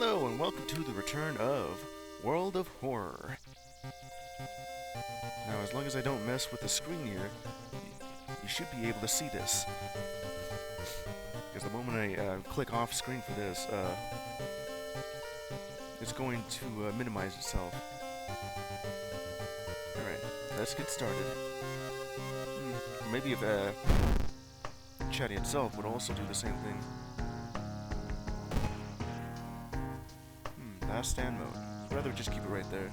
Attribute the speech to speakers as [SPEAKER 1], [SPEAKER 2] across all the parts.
[SPEAKER 1] Hello and welcome to the return of World of Horror. Now, as long as I don't mess with the screen here, you should be able to see this. Because the moment I click off screen for this, it's going to minimize itself. Alright, let's get started. Maybe if Chatty itself would also do the same thing. Last stand mode. I'd rather just keep it right there.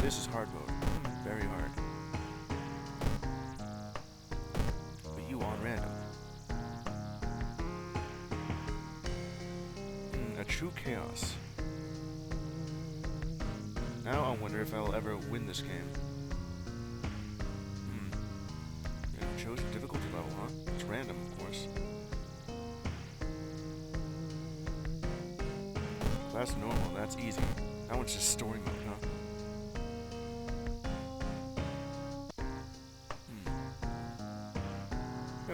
[SPEAKER 1] This is hard mode. Very hard. But you on random. A true chaos. Now I wonder if I'll ever win this game. You chose your difficulty level, huh? It's random, of course. That's normal, that's easy. That one's just story mode, huh?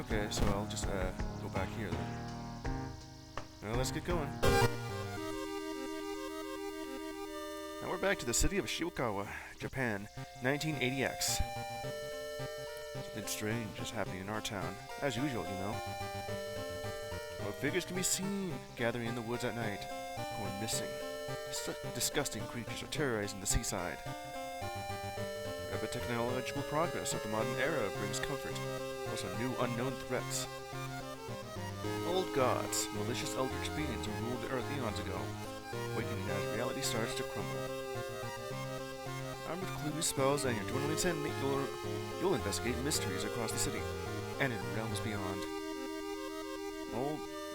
[SPEAKER 1] Okay, so I'll just go back here then. Now let's get going. Now we're back to the city of Shibuya, Japan, 1980X. Something strange is happening in our town, as usual, you know. What figures can be seen gathering in the woods at night, going missing. Such disgusting creatures are terrorizing the seaside. Rapid technological progress of the modern era brings comfort. Also new unknown threats. Old gods, malicious eldritch beings who ruled the earth eons ago, awakening as reality starts to crumble. Armed with clues, spells, and your dwindling sanity, you'll investigate mysteries across the city, and in realms beyond.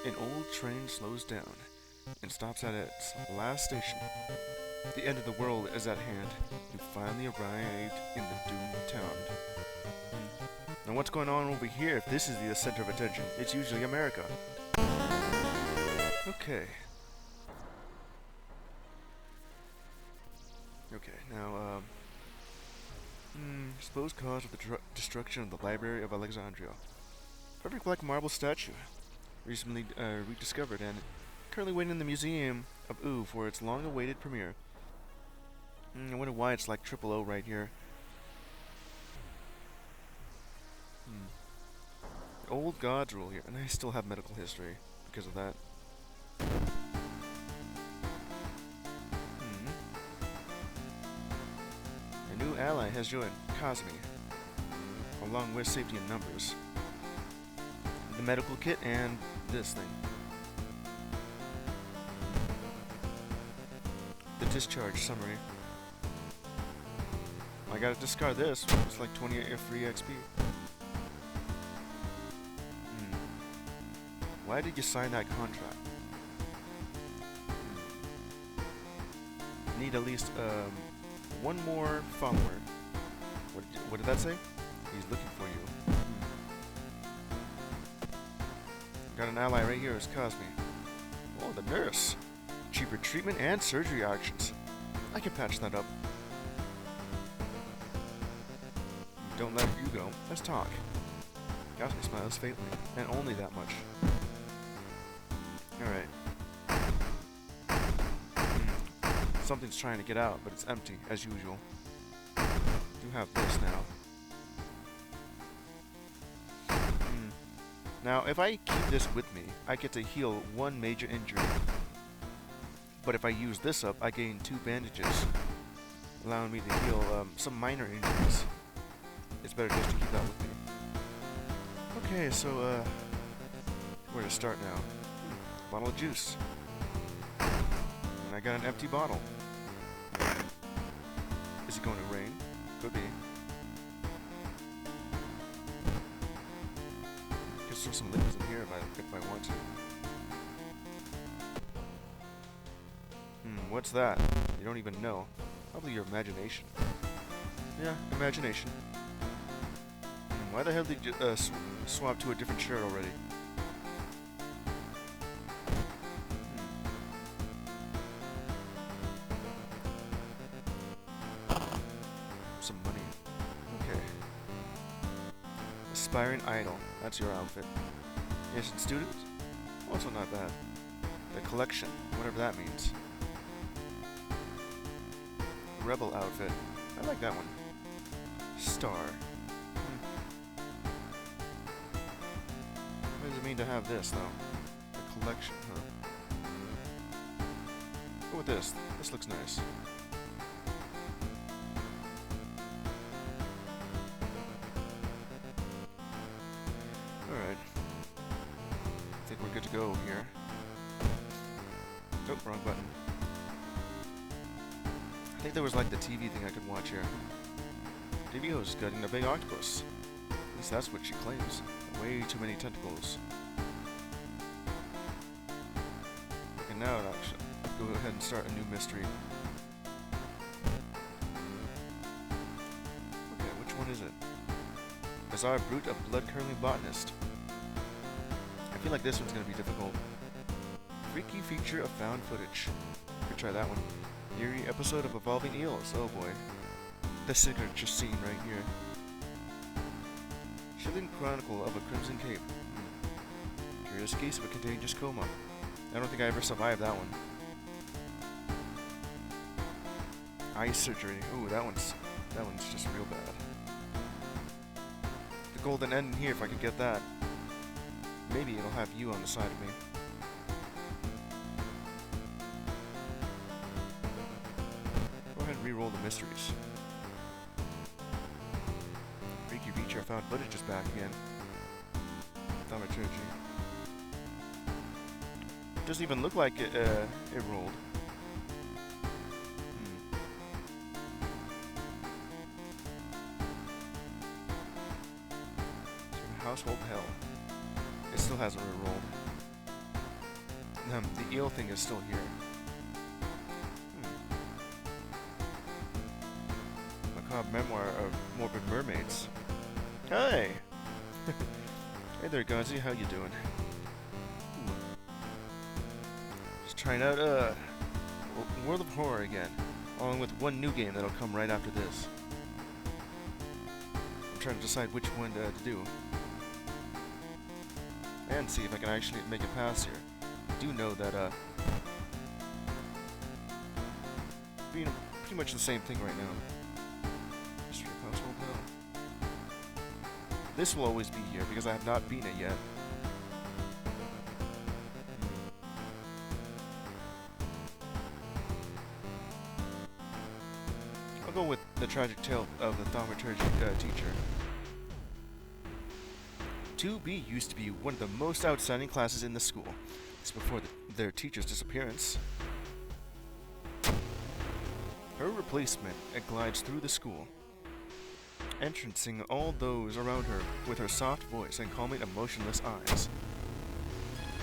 [SPEAKER 1] An old train slows down and stops at its last station. The end of the world is at hand. You finally arrived in the doomed town. Now what's going on over here if this is the center of attention? It's usually America. Okay. Okay, now, supposed cause of the destruction of the Library of Alexandria. Perfect black marble statue. Recently rediscovered and currently waiting in the Museum of Oo for its long-awaited premiere. I wonder why it's like triple O right here. The old gods rule here, and I still have medical history because of that. A new ally has joined, Cosme, along with safety in numbers. The medical kit and this thing. The discharge summary. I gotta discard this. It's like 28 free XP. Why did you sign that contract? Need at least one more follower. What did that say? He's looking for you. Got an ally right here, it's Cosme. Oh, the nurse. Cheaper treatment and surgery options. I can patch that up. Don't let you go. Let's talk. Cosme smiles faintly, and only that much. Alright. Something's trying to get out, but it's empty, as usual. Do have this now. Now, if I keep this with me, I get to heal one major injury. But if I use this up, I gain 2 bandages, allowing me to heal some minor injuries. It's better just to keep that with me. Okay, so, where to start now? Bottle of juice. And I got an empty bottle. Is it going to rain? Could be. Just throw some liquids in here if I want to. What's that? You don't even know. Probably your imagination. Yeah, imagination. Why the hell did you swap to a different shirt already? Some money. Okay. Aspiring idol. That's your outfit. Innocent student? Also not bad. The collection, whatever that means. Rebel outfit. I like that one. Star. What does it mean to have this, though? The collection, huh? Go with this. This looks nice. Alright. I think we're good to go here. Oh, wrong button. I think there was like the TV thing I could watch here. TV host is gutting a big octopus. At least that's what she claims. Way too many tentacles. Okay, now actually, go ahead and start a new mystery. Okay, which one is it? Bizarre Brute, a blood-curdling botanist. I feel like this one's gonna be difficult. Freaky feature of found footage. Could try that one. Eerie episode of Evolving Eels. Oh boy. The signature scene right here. Chilling Chronicle of a Crimson Cape. Curious case of a contagious coma. I don't think I ever survived that one. Eye surgery. Ooh, that one's just real bad. The golden end here, if I could get that. Maybe it'll have you on the side of me. Go ahead and re-roll the mysteries. Freaky feature found footage is back again. Thaumaturgy. Doesn't even look like it rolled. Household hell. It still hasn't re-rolled. The eel thing is still here. Macabre memoir of morbid mermaids. Hi! Hey there, Gonzi. How you doing? Just trying out World of Horror again, along with one new game that'll come right after this. I'm trying to decide which one to do. And see if I can actually make it past here. I do know that, being pretty much the same thing right now. History of Household Hell. This will always be here because I have not beaten it yet. I'll go with the tragic tale of the thaumaturgy teacher. 2B used to be one of the most outstanding classes in the school. It's before their teacher's disappearance. Her replacement glides through the school, entrancing all those around her with her soft voice and calming, emotionless eyes.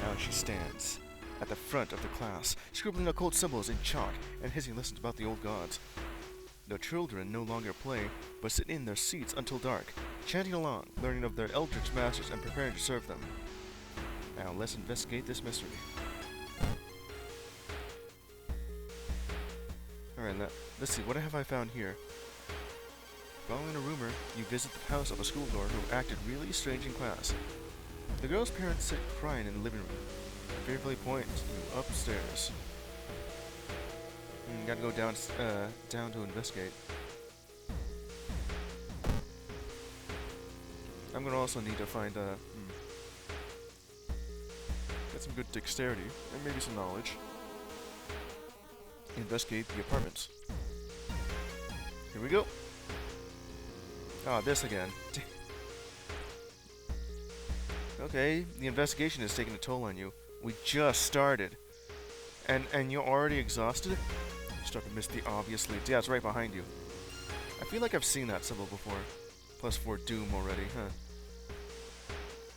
[SPEAKER 1] Now she stands at the front of the class, scribbling occult symbols in chalk and hissing lessons about the old gods. The children no longer play, but sit in their seats until dark, chanting along, learning of their eldritch masters and preparing to serve them. Now let's investigate this mystery. Alright, let's see, what have I found here? Following a rumor, you visit the house of a schoolgirl who acted really strange in class. The girl's parents sit crying in the living room. Fearfully point you upstairs. Gotta go down to investigate. I'm gonna also need to find get some good dexterity and maybe some knowledge. Investigate the apartments. Here we go. Ah, this again. Okay, the investigation is taking a toll on you. We just started. And you're already exhausted? Start to miss the obvious leads. Yeah, it's right behind you. I feel like I've seen that symbol before. Plus 4 Doom already, huh?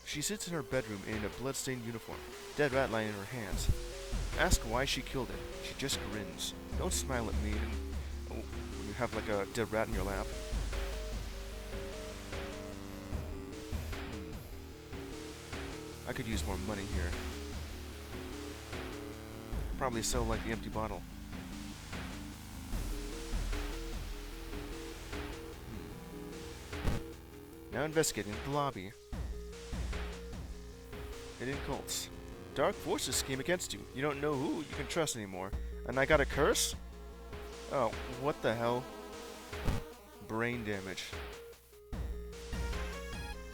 [SPEAKER 1] She sits in her bedroom in a bloodstained uniform, dead rat lying in her hands. Ask why she killed it. She just grins. Don't smile at me when you have like a dead rat in your lap. I could use more money here. Probably sell like the empty bottle. Now investigating the lobby. Indian cults. Dark forces scheme against you. You don't know who you can trust anymore. And I got a curse? Oh, what the hell? Brain damage.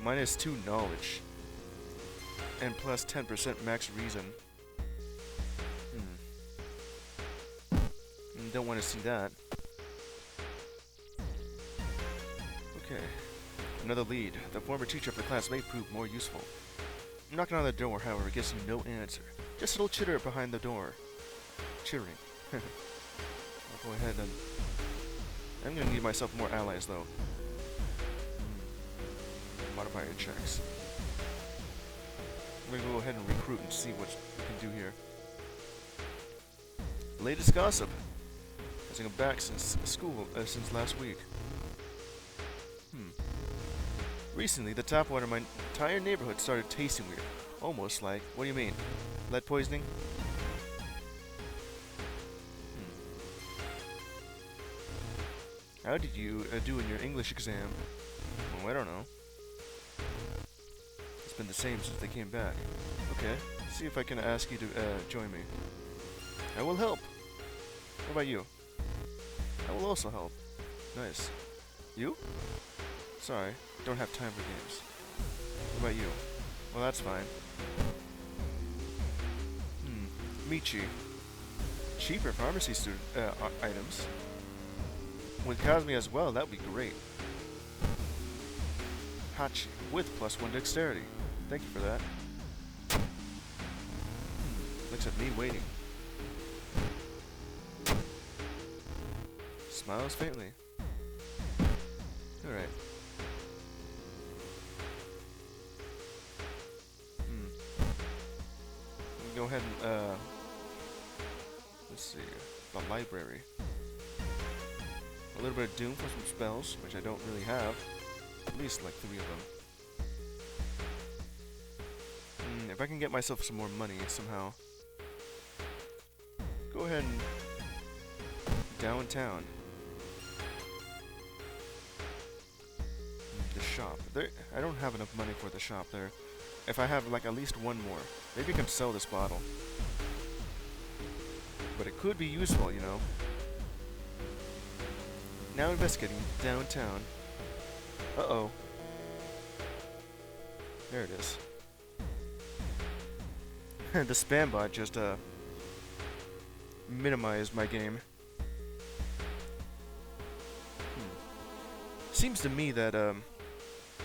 [SPEAKER 1] -2 knowledge. And plus 10% max reason. Don't want to see that. Okay. Another lead. The former teacher of the class may prove more useful. Knocking on the door, however, gets you no answer. Just a little chitter behind the door. Cheering. I'll go ahead and... I'm going to need myself more allies, though. Modifier checks. I'm going to go ahead and recruit and see what we can do here. Latest gossip. Hasn't come back since school, since last week. Recently, the tap water in my entire neighborhood started tasting weird. Almost like, what do you mean? Lead poisoning? How did you do in your English exam? Well, I don't know. It's been the same since they came back. Okay, see if I can ask you to join me. I will help. What about you? I will also help. Nice. You? Sorry, don't have time for games. What about you? Well, that's fine. Michi. Cheaper pharmacy student items. With Kazumi as well, that would be great. Hachi, with +1 dexterity. Thank you for that. Looks at me waiting. Smiles faintly. Alright. Go ahead and, let's see. The library. A little bit of Doom for some spells, which I don't really have. At least like 3 of them. If I can get myself some more money somehow. Go ahead and... downtown. The shop. I don't have enough money for the shop there. If I have like at least one more. Maybe I can sell this bottle. But it could be useful, you know. Now investigating downtown. Uh-oh. There it is. The spam bot just minimized my game. Seems to me that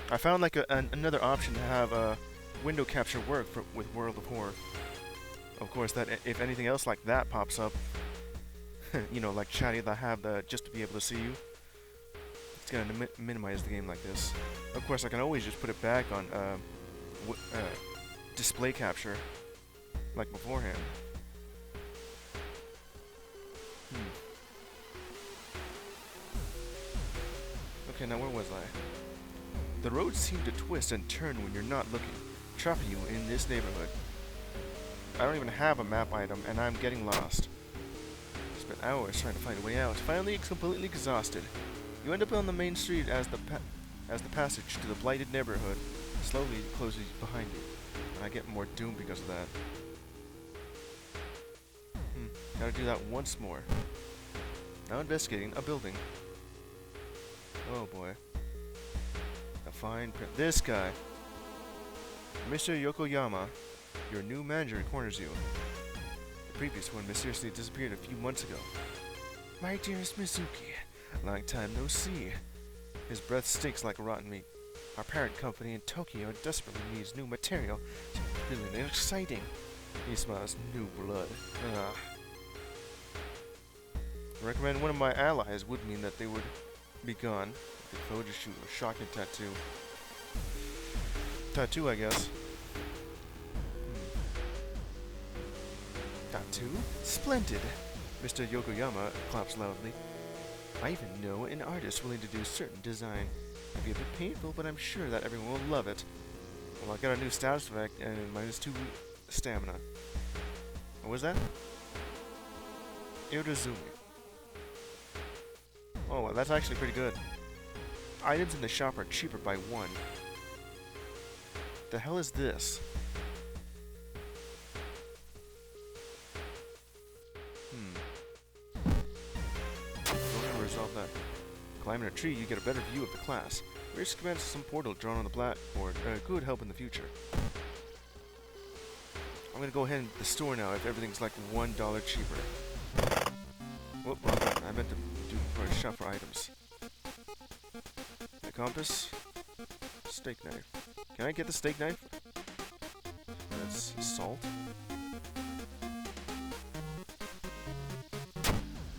[SPEAKER 1] I found like another option to have window capture work with World of Horror. Of course, that if anything else like that pops up, you know, like chatty that I have just to be able to see you, it's gonna minimize the game like this. Of course, I can always just put it back on display capture, like beforehand. Okay, now where was I? The roads seem to twist and turn when you're not looking, trapping you in this neighborhood. I don't even have a map item, and I'm getting lost. Spent hours trying to find a way out. Finally, completely exhausted. You end up on the main street as the passage to the blighted neighborhood slowly closes behind you, and I get more doomed because of that. Gotta do that once more. Now investigating a building. Oh boy. A fine print. This guy. Mr. Yokoyama, your new manager, corners you. The previous one mysteriously disappeared a few months ago. My dearest Mizuki, long time no see. His breath stinks like rotten meat. Our parent company in Tokyo desperately needs new material to be really exciting. He smiles. New blood. Recommend one of my allies would mean that they would be gone. The code to shoot a shocking tattoo. Tattoo, I guess. Tattoo? Splendid! Mr. Yokoyama claps loudly. I even know an artist willing to do certain design. Might be a bit painful, but I'm sure that everyone will love it. Well, I got a new status effect and -2 stamina. What was that? Irozumi. Oh, well, that's actually pretty good. Items in the shop are cheaper by 1. The hell is this? love that. Climbing a tree, you get a better view of the class. Various commands to some portal drawn on the blackboard could help in the future. I'm gonna go ahead to the store now if everything's like $1 cheaper. Whoop, wrong button. I meant to do for a shop for items. The compass. Steak knife. Can I get the steak knife? That's salt.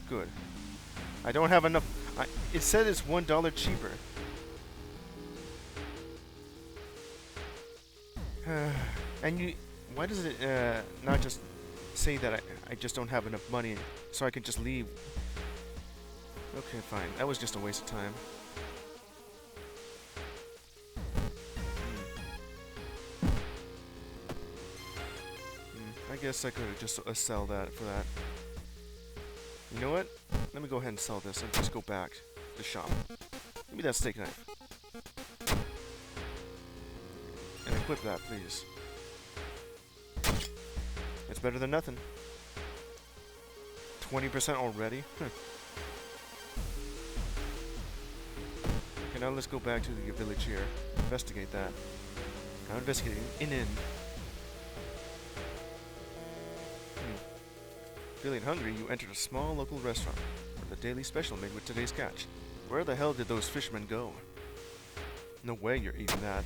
[SPEAKER 1] Good. I don't have enough. It said it's $1 cheaper. And you, why does it not just say that I just don't have enough money so I can just leave? Okay, fine. That was just a waste of time. I guess I could have just sell that for that. You know what? Let me go ahead and sell this and just go back to the shop. Give me that steak knife. And equip that, please. It's better than nothing. 20% already? Okay, now let's go back to the village here. Investigate that. Now investigating an inn. Feeling hungry, you entered a small local restaurant with a daily special made with today's catch. Where the hell did those fishermen go? No way you're eating that.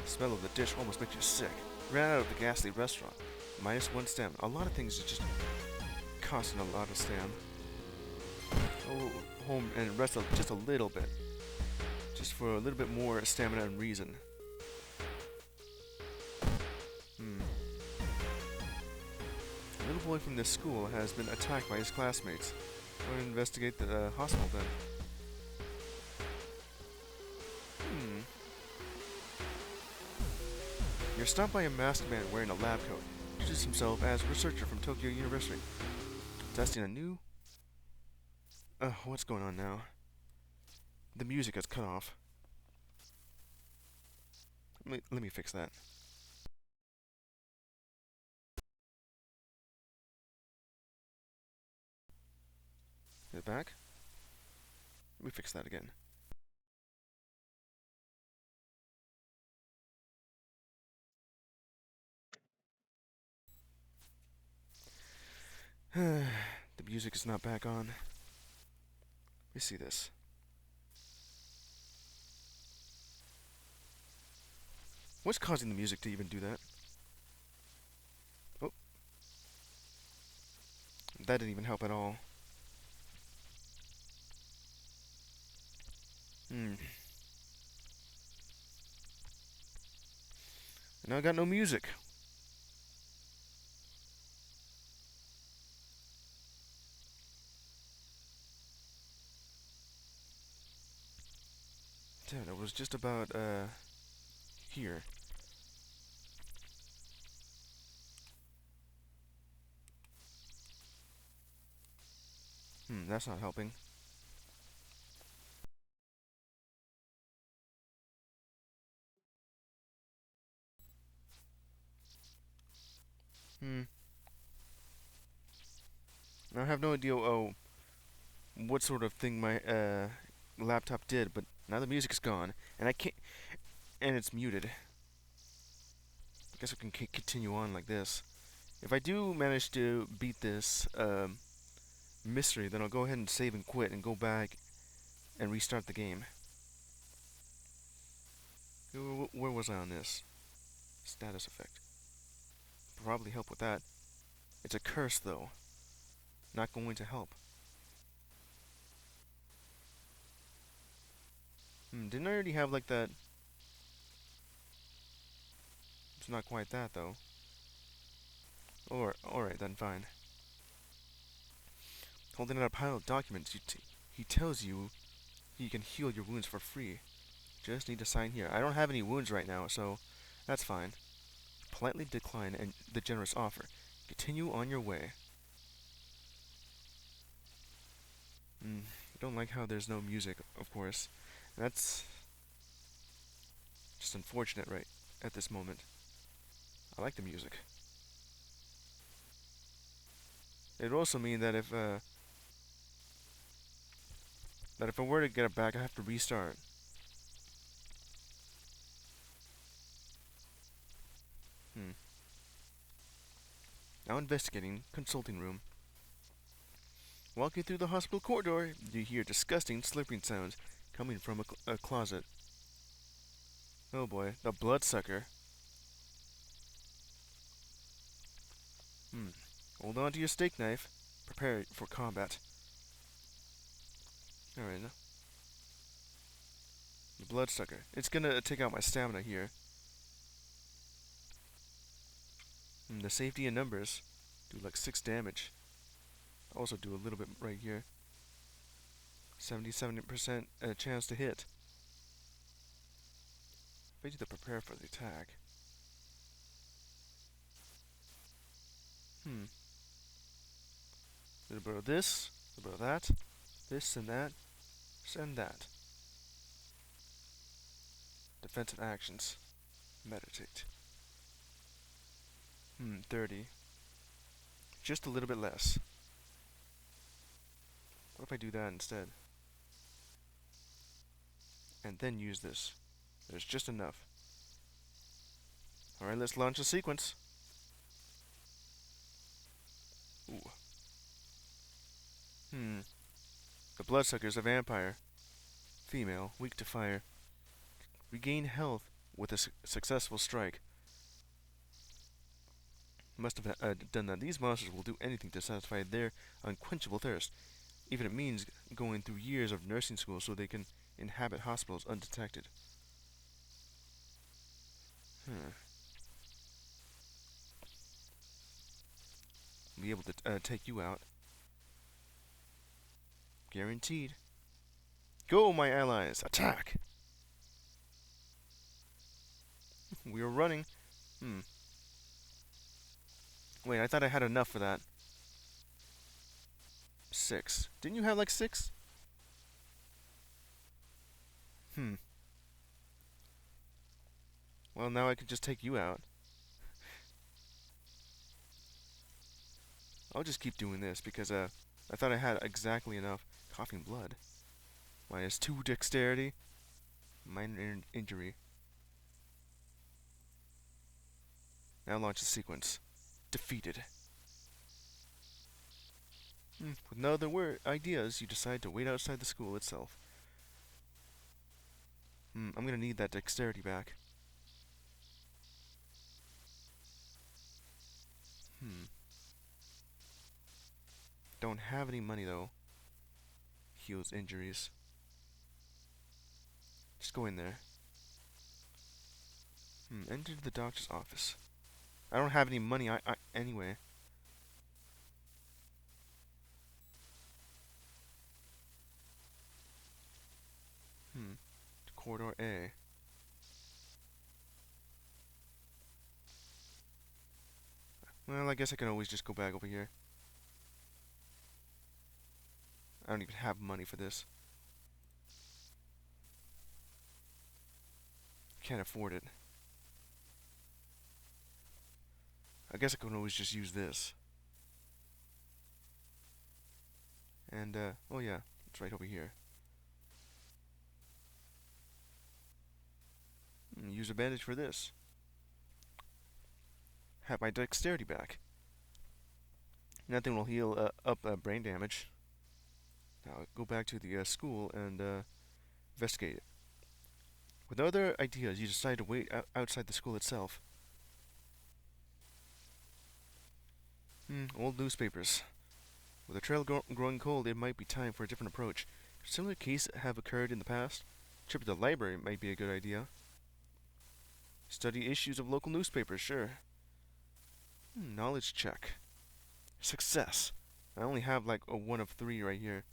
[SPEAKER 1] The smell of the dish almost makes you sick. Ran out of the ghastly restaurant. -1 stam. A lot of things are just costing a lot of stam. Go home and rest just a little bit. Just for a little bit more stamina and reason. A little boy from this school has been attacked by his classmates. We're going to investigate the hospital then. You're stopped by a masked man wearing a lab coat. He introduces himself as a researcher from Tokyo University. Testing a new... what's going on now? The music is cut off. Let me fix that. Is it back? Let me fix that again. The music is not back on. Let me see this. What's causing the music to even do that? Oh. That didn't even help at all. And now I got no music. Dude, it was just about, here. That's not helping. I have no idea, what sort of thing my, laptop did, but now the music's gone, and I can't, and it's muted. I guess I can continue on like this. If I do manage to beat this, mystery, then I'll go ahead and save and quit and go back and restart the game. Where was I on this? Status effect. Probably help with that. It's a curse, though. Not going to help. Didn't I already have like that? It's not quite that, though. Alright then, fine. Holding out a pile of documents, he tells you he can heal your wounds for free. Just need to sign here. I don't have any wounds right now, so that's fine. Politely decline and the generous offer. Continue on your way. I don't like how there's no music, of course. That's just unfortunate right at this moment. I like the music. It would also mean that if that if I were to get it back, I have to restart. Hmm. Now investigating. Consulting room. Walking through the hospital corridor, you hear disgusting slurping sounds coming from a closet. Oh boy, the bloodsucker. Hmm. Hold on to your steak knife. Prepare for combat. Alright, the bloodsucker. It's gonna take out my stamina here. The safety in numbers. Do like 6 damage. Also do a little bit right here. 77% chance to hit. If I do the prepare for the attack. A little bit of this, a little bit of that, this and that, and that. Defensive actions. Meditate. 30. Just a little bit less. What if I do that instead? And then use this. There's just enough. Alright, let's launch a sequence. Ooh. The bloodsucker's a vampire. Female, weak to fire. Regain health with a successful strike. Must have done that. These monsters will do anything to satisfy their unquenchable thirst. Even if it means going through years of nursing school so they can inhabit hospitals undetected. Be able to take you out. Guaranteed. Go, my allies! Attack! We are running. Wait, I thought I had enough for that. 6. Didn't you have like 6? Well, now I can just take you out. I'll just keep doing this because I thought I had exactly enough. Coughing blood. -2 dexterity. Minor injury. Now launch the sequence. Defeated. With no other ideas, you decide to wait outside the school itself. I'm gonna need that dexterity back. Don't have any money though. Heals injuries. Just go in there. Enter the doctor's office. I don't have any money anyway. Corridor A. Well, I guess I can always just go back over here. I don't even have money for this. Can't afford it. I guess I can always just use this. And, oh yeah, it's right over here. Use a bandage for this. Have my dexterity back. Nothing will heal up brain damage. Now go back to the school and investigate it. With no other ideas, you decide to wait outside the school itself. Old newspapers. With the trail growing cold, it might be time for a different approach. Could similar cases have occurred in the past? A trip to the library might be a good idea. Study issues of local newspapers, sure. Knowledge check. Success. I only have like a 1 of 3 right here.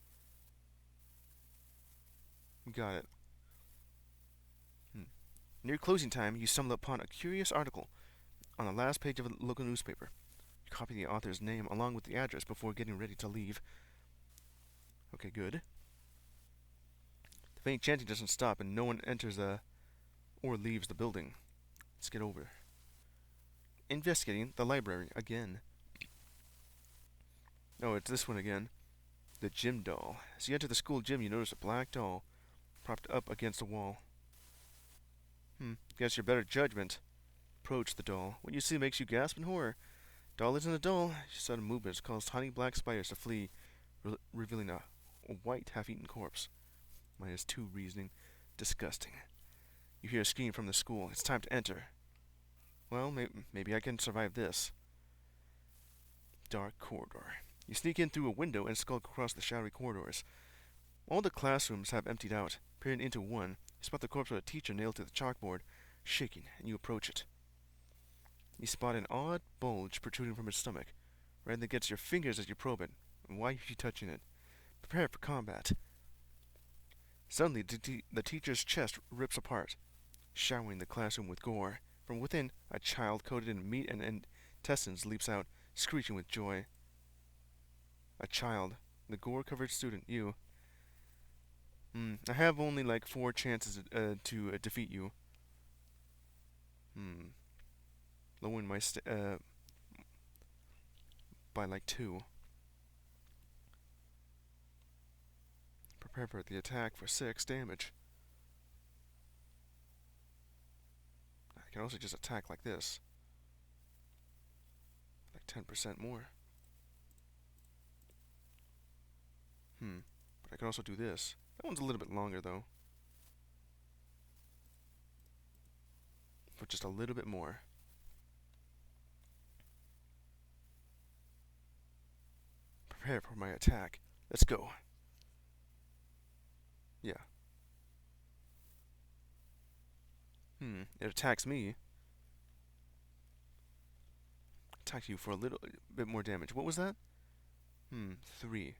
[SPEAKER 1] Got it. Near closing time, you stumble upon a curious article on the last page of a local newspaper. You copy the author's name along with the address before getting ready to leave. Okay, good. The faint chanting doesn't stop and no one enters or leaves the building. Let's get over. Investigating the library again. Oh, it's this one again. The gym doll. As you enter the school gym, you notice a black doll propped up against a wall. Guess your better judgment. Approach the doll. What you see makes you gasp in horror. Doll isn't a doll. Sudden movements cause tiny black spiders to flee, revealing a white, half-eaten corpse. -2 reasoning. Disgusting. You hear a scream from the school. It's time to enter. Well, maybe I can survive this. Dark corridor. You sneak in through a window and skulk across the shadowy corridors. All the classrooms have emptied out. Peering into one, you spot the corpse of a teacher nailed to the chalkboard, shaking, and you approach it. You spot an odd bulge protruding from its stomach, right against your fingers as you probe it. Why are you touching it? Prepare for combat. Suddenly, the teacher's chest rips apart, showering the classroom with gore. From within, a child coated in meat and intestines leaps out, screeching with joy. A child. The gore-covered student. You. I have only like 4 chances to defeat you. Lowering my by like 2. Prepare for the attack for 6 damage. I can also just attack like this. Like 10% more. But I can also do this. That one's a little bit longer though. For just a little bit more. Prepare for my attack. Let's go. Yeah. It attacks me. Attack you for a little bit more damage. What was that? 3.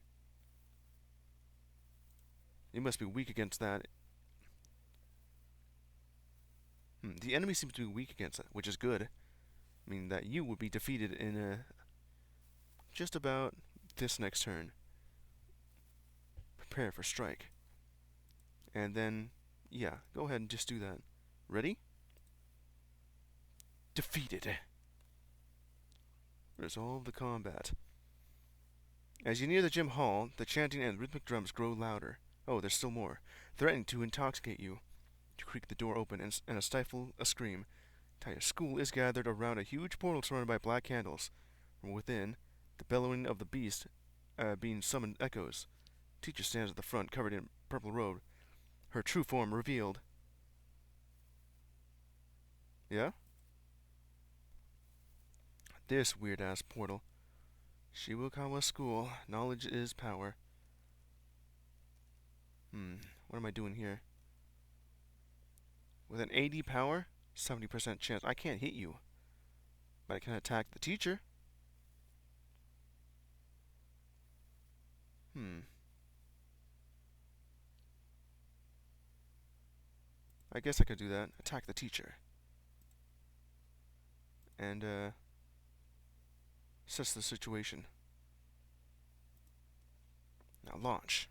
[SPEAKER 1] You must be weak against that. The enemy seems to be weak against that, which is good. I mean, that you would be defeated in just about this next turn. Prepare for strike. And then, yeah, go ahead and just do that. Ready? Defeated. Resolve the combat. As you near the gym hall, the chanting and rhythmic drums grow louder. Oh, there's still more. Threatening to intoxicate you. You creak the door open and stifle a scream. Entire school is gathered around a huge portal surrounded by black candles. From within, the bellowing of the beast being summoned echoes. Teacher stands at the front, covered in purple robe, her true form revealed. Yeah? This weird-ass portal. Shibukawa School. Knowledge is power. What am I doing here? With an 80 power, 70% chance. I can't hit you. But I can attack the teacher. I guess I could do that. Attack the teacher. And, assess the situation. Now launch.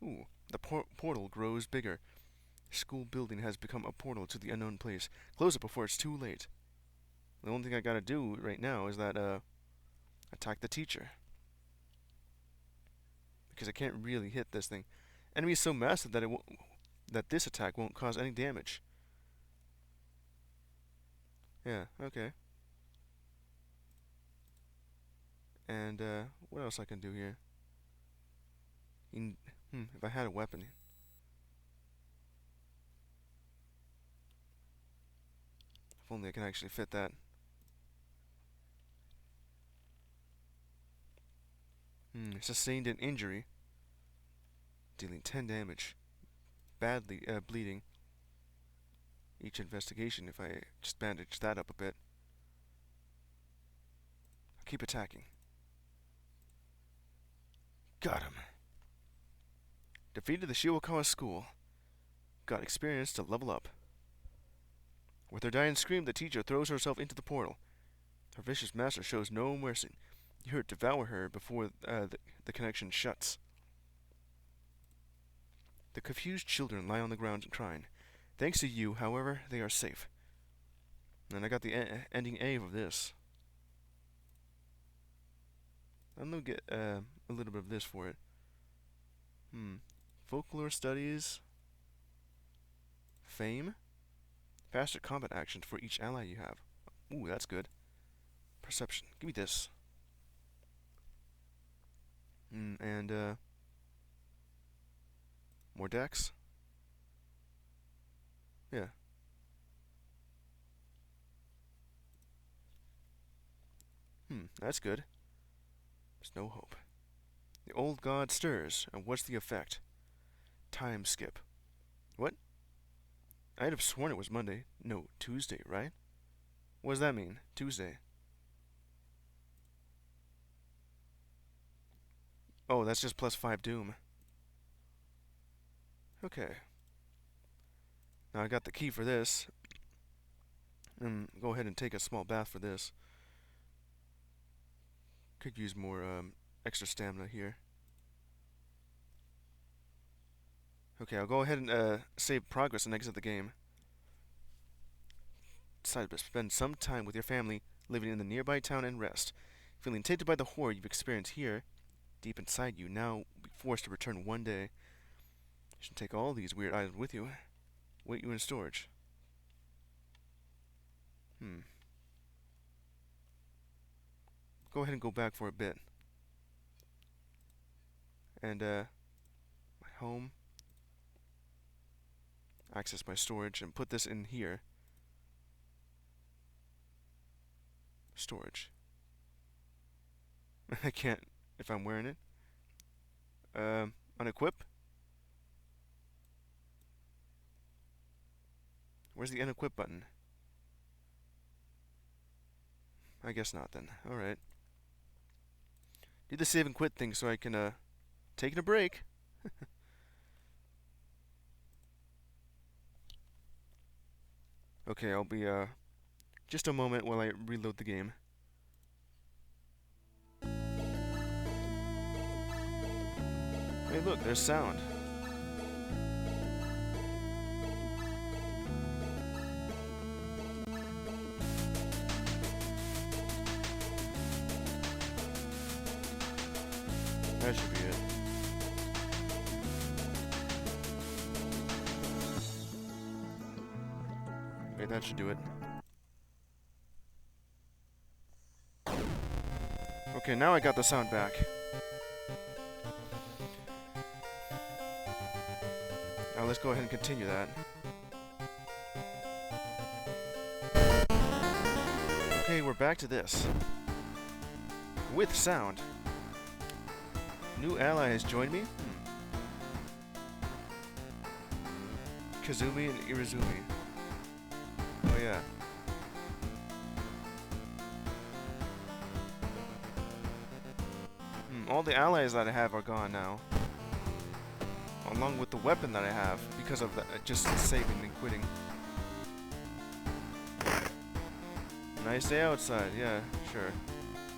[SPEAKER 1] Ooh, the portal grows bigger. The school building has become a portal to the unknown place. Close it before it's too late. The only thing I gotta do right now is that, attack the teacher. Because I can't really hit this thing. Enemy is so massive that that this attack won't cause any damage. Yeah, okay. And, what else I can do here? If I had a weapon. If only I can actually fit that. Sustained an injury. Dealing 10 damage. Badly, bleeding. Each investigation if I just bandage that up a bit. I'll keep attacking. Got him. Defeated the Shibukawa School. Got experience to level up. With her dying scream, the teacher throws herself into the portal. Her vicious master shows no mercy. You hear it devour her before the connection shuts. The confused children lie on the ground crying. Thanks to you, however, they are safe. And I got the ending A of this. I'm gonna get a little bit of this for it. Folklore studies. Fame. Faster combat actions for each ally you have. Ooh, that's good. Perception. Give me this. And more dex. Yeah. That's good. There's no hope. The old god stirs, and what's the effect? Time skip. What? I'd have sworn it was Monday. No, Tuesday, right? What does that mean? Tuesday. Oh, that's just +5 doom. Okay. Now I got the key for this. Go ahead and take a small bath for this. Could use more extra stamina here. Okay, I'll go ahead and save progress and exit the game. Decide to spend some time with your family, living in the nearby town, and rest. Feeling tainted by the horror you've experienced here, deep inside you, now be forced to return one day. You should take all these weird items with you. Wait you in storage. Go ahead and go back for a bit. And, my home. Access my storage and put this in here. Storage. I can't if I'm wearing it. Unequip. Where's the unequip button? I guess not then. Alright. Do the save and quit thing so I can, take a break. Okay, I'll be, just a moment while I reload the game. Hey, look, there's sound. That should be it. Okay, that should do it. Okay, now I got the sound back. Now let's go ahead and continue that. Okay, we're back to this. With sound. New ally has joined me? Kazumi and Irizumi. Oh yeah. All the allies that I have are gone now. Along with the weapon that I have, because of just saving and quitting. Nice day outside, yeah, sure.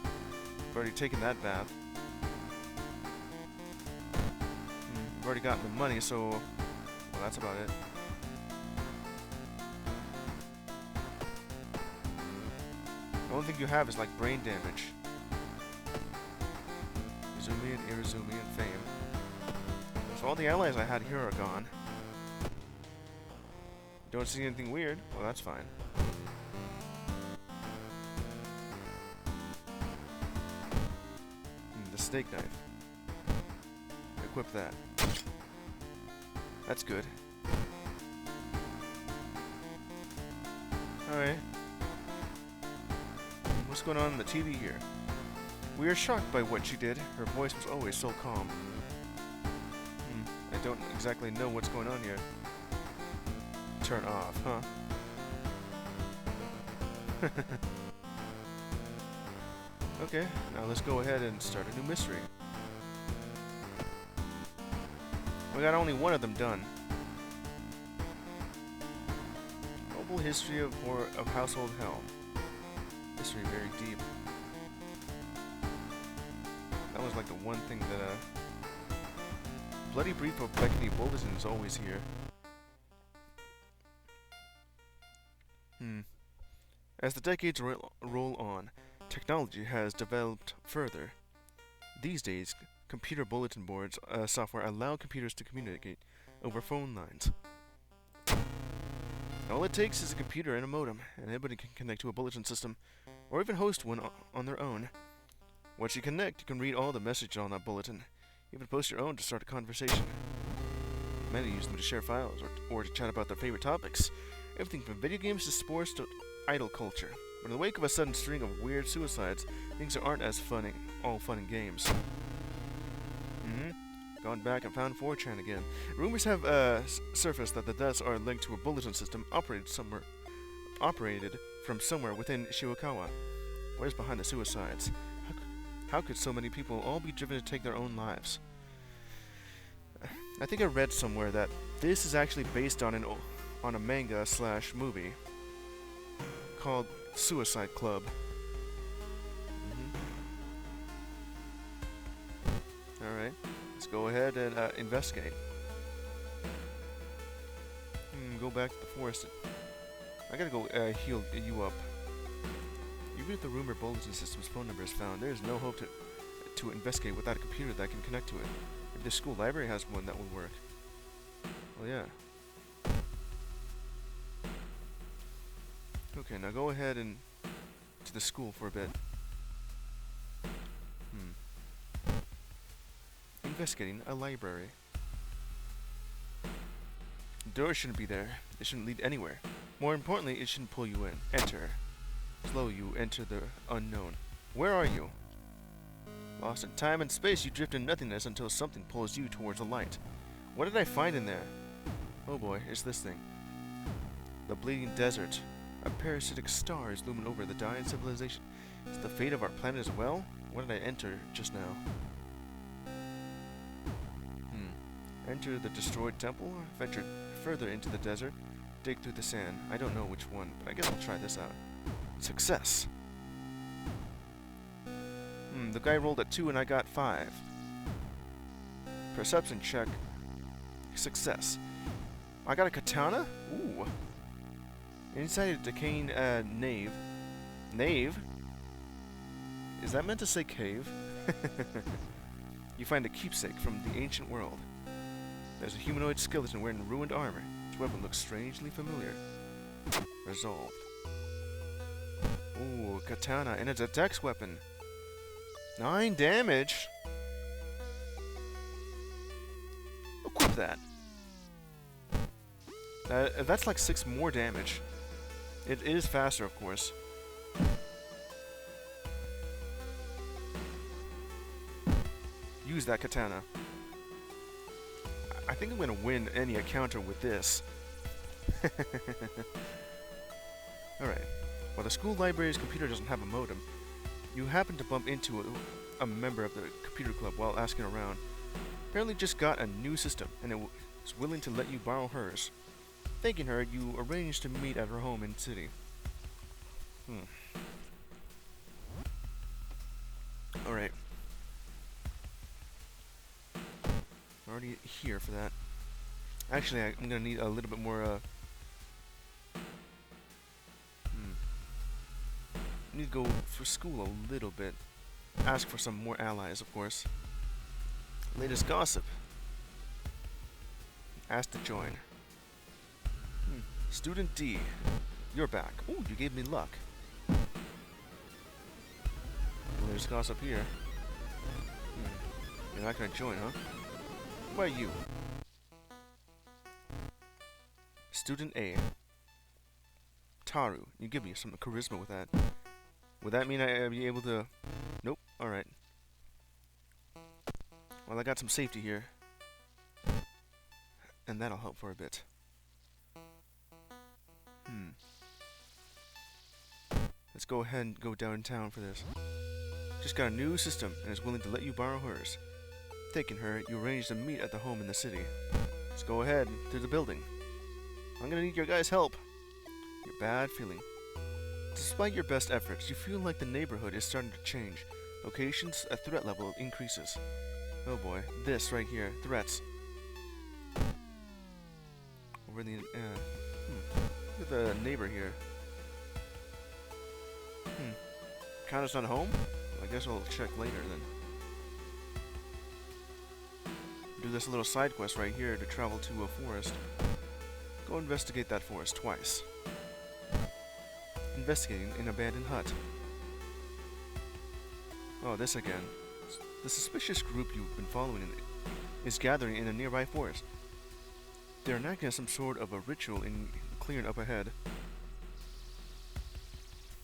[SPEAKER 1] I've already taken that bath. I've already gotten the money, so... well, that's about it. The only thing you have is, like, brain damage. Izumi and Irizumi and Fame. So all the allies I had here are gone. Don't see anything weird? Well, that's fine. The steak knife. Equip that. That's good. Alright. What's going on the TV here? We are shocked by what she did. Her voice was always so calm. I don't exactly know what's going on here. Turn off, huh? Okay, now let's go ahead and start a new mystery. We got only one of them done. Global history of horror of Household Hell. History very deep. That was like the one thing that Bloody Brief of Beckany Bulletin is always here. As the decades roll on, technology has developed further. These days, computer bulletin boards software allow computers to communicate over phone lines. All it takes is a computer and a modem, and anybody can connect to a bulletin system, or even host one on their own. Once you connect, you can read all the messages on that bulletin, even post your own to start a conversation. Many use them to share files or to chat about their favorite topics, everything from video games to sports to idol culture. But in the wake of a sudden string of weird suicides, things aren't as all fun and games. Gone back and found 4chan again. Rumors have surfaced that the deaths are linked to a bulletin system operated from somewhere within Shirakawa. What is behind the suicides? How could so many people all be driven to take their own lives? I think I read somewhere that this is actually based on a manga/movie called Suicide Club. Alright, let's go ahead and investigate. Go back to the forest. I gotta go heal you up. Even if the rumored bulletin system's phone number is found, there is no hope to investigate without a computer that can connect to it. Maybe the school library has one that would work. Oh yeah. Okay, now go ahead and to the school for a bit. Investigating a library. The door shouldn't be there. It shouldn't lead anywhere. More importantly, it shouldn't pull you in. Enter. Slow you enter the unknown. Where are you? Lost in time and space, you drift in nothingness until something pulls you towards the light. What did I find in there? Oh boy, it's this thing. The bleeding desert. A parasitic star is looming over the dying civilization. Is the fate of our planet as well? What did I enter just now? Enter the destroyed temple, venture further into the desert, dig through the sand. I don't know which one, but I guess I'll try this out. Success! The guy rolled a 2 and I got 5. Perception check. Success. I got a katana? Ooh. Inside a decaying nave. Nave? Is that meant to say cave? You find a keepsake from the ancient world. There's a humanoid skeleton wearing ruined armor. Its weapon looks strangely familiar. Resolved. Ooh, katana, and it's a dex weapon. 9 damage? Equip that. That's like 6 more damage. It is faster, of course. Use that katana. I think I'm gonna win any encounter with this. Alright. While the school library's computer doesn't have a modem, you happen to bump into a member of the computer club while asking around. Apparently just got a new system, and it was willing to let you borrow hers. Thanking her, you arranged to meet at her home in the city. Alright. Already here for that. Actually, I'm gonna need a little bit more, need to go for school a little bit. Ask for some more allies, of course. Latest gossip. Ask to join. Student D. You're back. Ooh, you gave me luck. Latest gossip here. You're not gonna join, huh? What about you? Student A. Taru, you give me some charisma with that. Would that mean I'd be able to... Nope, alright. Well, I got some safety here. And that'll help for a bit. Let's go ahead and go downtown for this. Just got a new system and is willing to let you borrow hers. Taking her, you arrange to meet at the home in the city. Let's go ahead to the building. I'm gonna need your guys' help. Your bad feeling. Despite your best efforts, you feel like the neighborhood is starting to change. Locations, a threat level increases. Oh boy, this right here, threats. Over in the, look at the neighbor here. Kanna's not home? I guess I'll check later then. do this little side quest right here to travel to a forest. Go investigate that forest twice. Investigating an abandoned hut. Oh, this again. The suspicious group you've been following is gathering in a nearby forest. They're enacting some sort of a ritual in the clearing up ahead.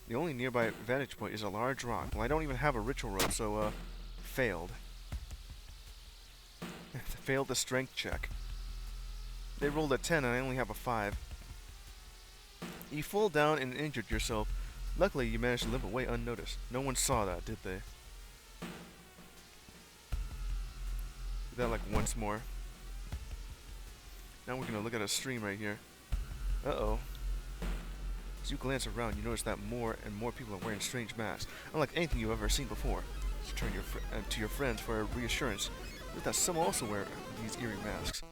[SPEAKER 1] The only nearby vantage point is a large rock. Well, I don't even have a ritual rope, so, failed. Failed the strength check. They rolled a 10 and I only have a 5. You fall down and injured yourself. Luckily, you managed to limp away unnoticed. No one saw that, did they? Do that like once more. Now we're gonna look at a stream right here. Uh-oh. As you glance around, you notice that more and more people are wearing strange masks, unlike anything you've ever seen before. You turn to your friends for reassurance, but that some also wear these eerie masks.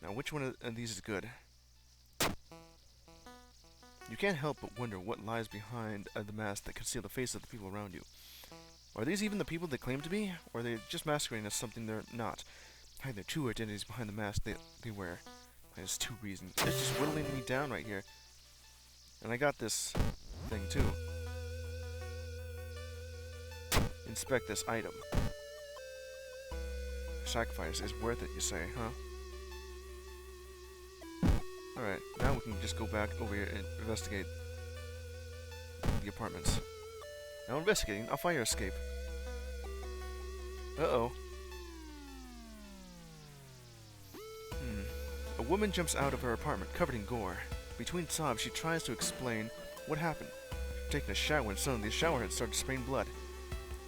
[SPEAKER 1] Now, which one of these is good? You can't help but wonder what lies behind the masks that conceal the faces of the people around you. Are these even the people they claim to be, or are they just masquerading as something they're not? Hiding their true identities behind the mask they wear. There's 2 reasons. It's just whittling me down right here. And I got this thing too. Inspect this item. Sacrifice is worth it, you say, huh? Alright, now we can just go back over here and investigate the apartments. Now investigating a fire escape. Uh-oh. A woman jumps out of her apartment, covered in gore. Between sobs, she tries to explain what happened. Taking a shower when suddenly the shower head started spraying blood.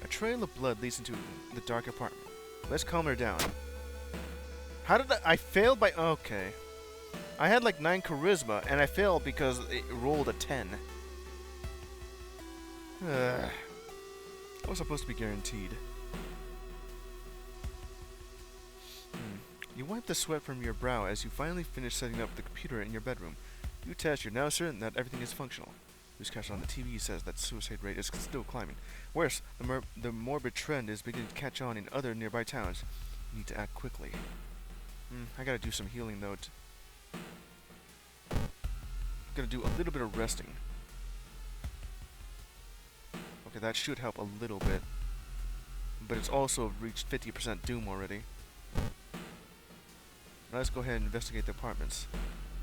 [SPEAKER 1] A trail of blood leads into the dark apartment. Let's calm her down. How did I failed by... Okay. I had like 9 charisma, and I failed because it rolled a 10. That was supposed to be guaranteed. You wipe the sweat from your brow as you finally finish setting up the computer in your bedroom. You test, you're now certain that everything is functional. Newscast on the TV says that suicide rate is still climbing. Worse, the morbid trend is beginning to catch on in other nearby towns. You need to act quickly. I gotta do some healing though. Gonna do a little bit of resting. Okay, that should help a little bit. But it's also reached 50% doom already. Now let's go ahead and investigate the apartments.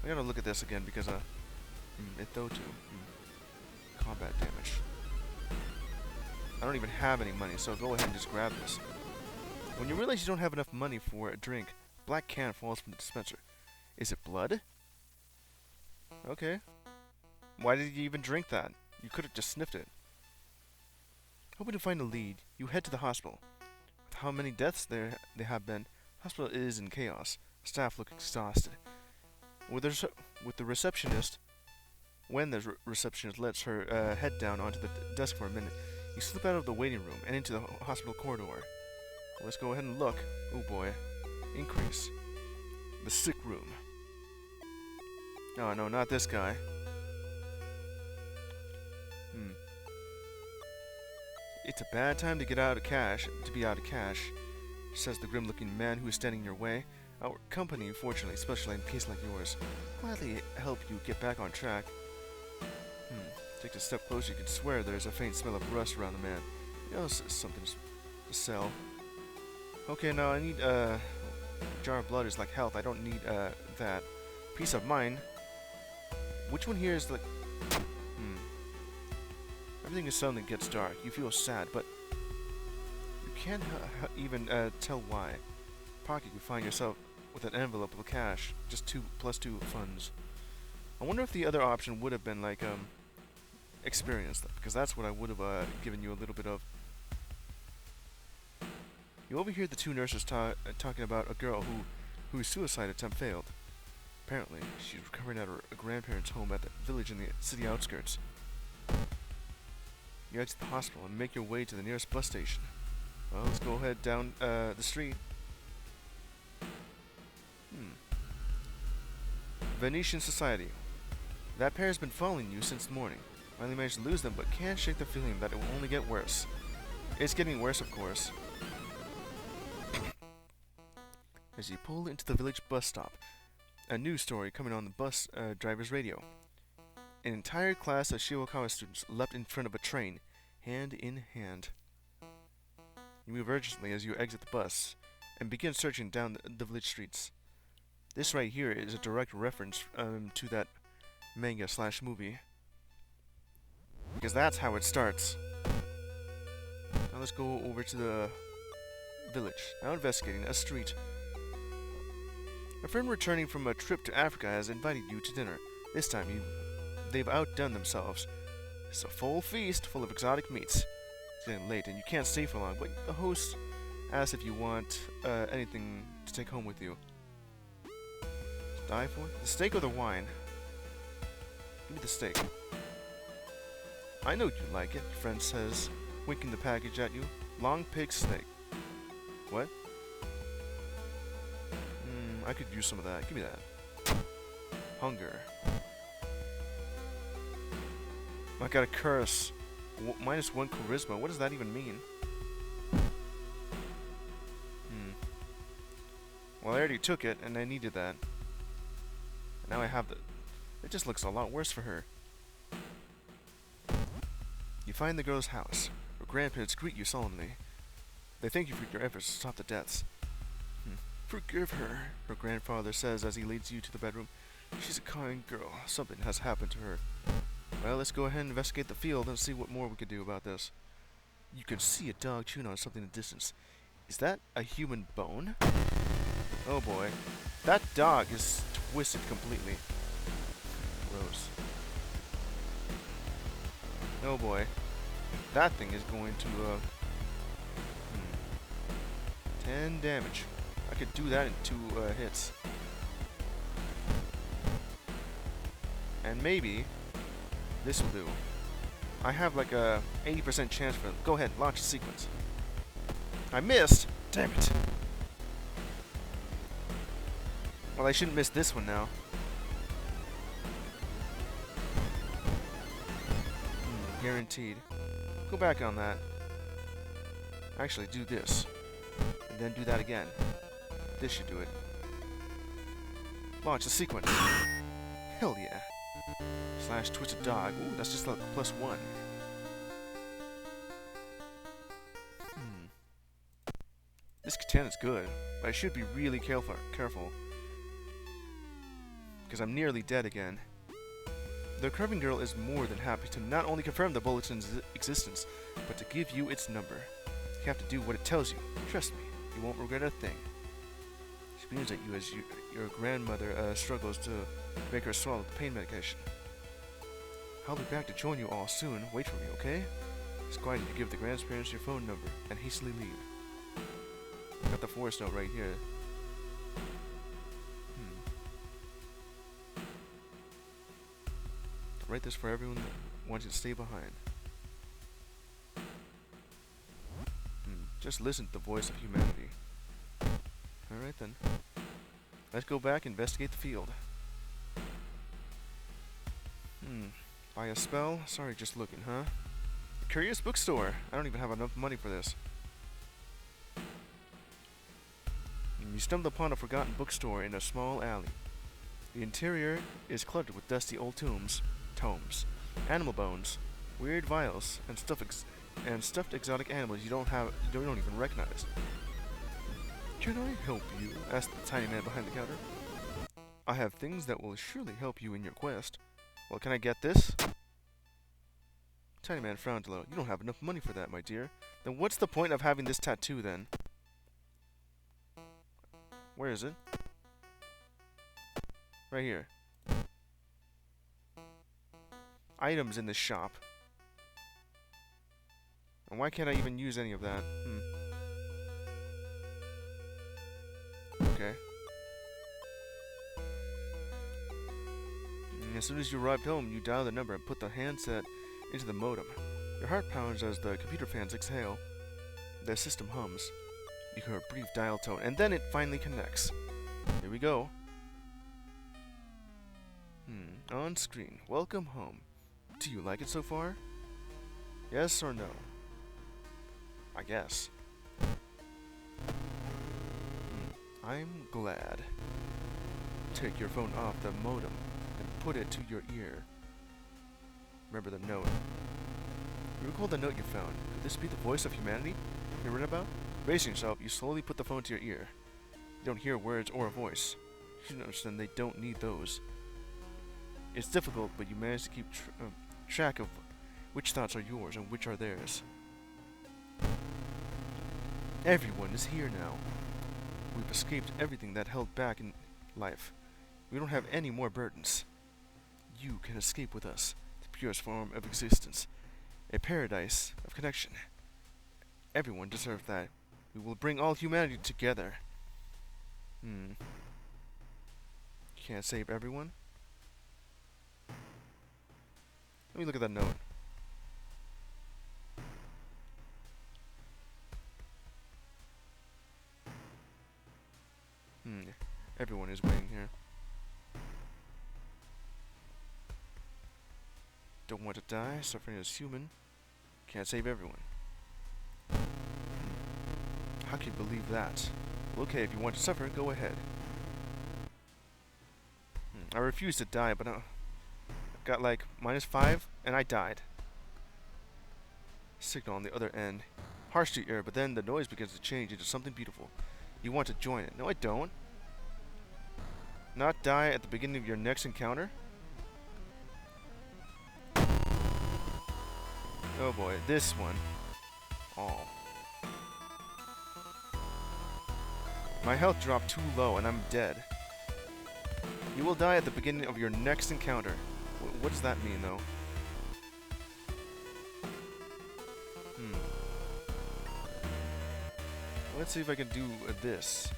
[SPEAKER 1] I gotta look at this again because, it though too. Combat damage. I don't even have any money, so go ahead and just grab this. When you realize you don't have enough money for a drink, a black can falls from the dispenser. Is it blood? Okay. Why did you even drink that? You could have just sniffed it. Hoping to find a lead, you head to the hospital. With how many deaths there have been, the hospital is in chaos. Staff look exhausted. With the receptionist, when the receptionist lets her head down onto the desk for a minute, you slip out of the waiting room and into the hospital corridor. Let's go ahead and look. Oh boy. Increase. The sick room. Oh no, not this guy. It's a bad time to be out of cash, says the grim-looking man who is standing in your way. Our company, fortunately, specializes in cases like yours. Gladly help you get back on track. Take a step closer, you can swear there's a faint smell of rust around the man. You know, something to sell. Okay, now I need, jar of blood is like health. I don't need, that. Peace of mind. Which one here is like... Everything suddenly gets dark. You feel sad, but you can't even tell why. Pocket, you find yourself with an envelope of cash, just +2 funds. I wonder if the other option would have been like experience, because that's what I would have given you a little bit of. You overhear the 2 nurses talking about a girl whose suicide attempt failed. Apparently, she's recovering at her grandparents' home at the village in the city outskirts. You exit the hospital and make your way to the nearest bus station. Well, let's go ahead down the street. Venetian Society. That pair has been following you since the morning. Finally managed to lose them, but can't shake the feeling that it will only get worse. It's getting worse, of course. as you pull into the village bus stop. A news story coming on the bus driver's radio. An entire class of Shiwakawa students leapt in front of a train, hand in hand. You move urgently as you exit the bus and begin searching down the village streets. This right here is a direct reference to that manga/movie. Because that's how it starts. Now let's go over to the village. Now investigating a street. A friend returning from a trip to Africa has invited you to dinner. This time they've outdone themselves. It's a full feast full of exotic meats. It's getting late and you can't stay for long, but the host asks if you want anything to take home with you. Die for it? The steak or the wine? Give me the steak. I know you like it, your friend says, winking the package at you. Long pig steak. What? I could use some of that. Give me that. Hunger. I got a curse. -1 charisma. What does that even mean? Well, I already took it, and I needed that. And now I have the... It just looks a lot worse for her. You find the girl's house. Her grandparents greet you solemnly. They thank you for your efforts to stop the deaths. Forgive her, her grandfather says as he leads you to the bedroom. She's a kind girl. Something has happened to her. Well, let's go ahead and investigate the field and see what more we can do about this. You can see a dog chewing on something in the distance. Is that a human bone? Oh boy. That dog is twisted completely. Gross. Oh boy. That thing is going to, 10 damage. I could do that in 2 hits. And maybe this will do. I have like a 80% chance for them. Go ahead, launch the sequence. I missed! Damn it! Well, I shouldn't miss this one now. Guaranteed. Go back on that. Actually, do this. And then do that again. This should do it. Launch the sequence. Hell yeah. Slash twisted dog. Ooh, that's just like +1. This katana's good, but I should be really careful. Because I'm nearly dead again. The Curving Girl is more than happy to not only confirm the bulletin's existence, but to give you its number. You have to do what it tells you. Trust me, you won't regret a thing. She beams at you as your grandmother struggles to make her swallow the pain medication. I'll be back to join you all soon. Wait for me, okay? It's quiet to give the grandparents your phone number and hastily leave. Got the forest note right here. Write this for everyone that wants you to stay behind. Just listen to the voice of humanity. Alright then. Let's go back and investigate the field. Buy a spell? Sorry, just looking, huh? Curious bookstore. I don't even have enough money for this. You stumbled upon a forgotten bookstore in a small alley. The interior is cluttered with dusty old tomes, animal bones, weird vials, and stuffed exotic animals you don't even recognize. Can I help you? Asked the tiny man behind the counter. I have things that will surely help you in your quest. Well, can I get this? Tiny man frowned a little. You don't have enough money for that, my dear. Then what's the point of having this tattoo then? Where is it? Right here. Items in this shop. And why can't I even use any of that? Okay. As soon as you arrived home, you dial the number and put the handset into the modem. Your heart pounds as the computer fans exhale. The system hums. You hear a brief dial tone, and then it finally connects. Here we go. On screen. Welcome home. Do you like it so far? Yes or no? I guess. I'm glad. Take your phone off the modem and put it to your ear. Remember the note. You recall the note you found. Could this be the voice of humanity you read about? Bracing yourself, you slowly put the phone to your ear. You don't hear words or a voice. You should understand they don't need those. It's difficult, but you manage to keep track of which thoughts are yours and which are theirs. Everyone is here now. We've escaped everything that held back in life. We don't have any more burdens. You can escape with us, the purest form of existence. A paradise of connection. Everyone deserves that. We will bring all humanity together. Can't save everyone? Let me look at that note. Everyone is waiting here. Don't want to die, suffering is human. Can't save everyone. How can you believe that? Well, okay, if you want to suffer, go ahead. I refuse to die, but I've got like -5, and I died. Signal on the other end. Harsh to your ear, but then the noise begins to change into something beautiful. You want to join it. No, I don't. Not die at the beginning of your next encounter? Oh boy, this one. Oh. My health dropped too low and I'm dead. You will die at the beginning of your next encounter. What does that mean, though? Let's see if I can do this.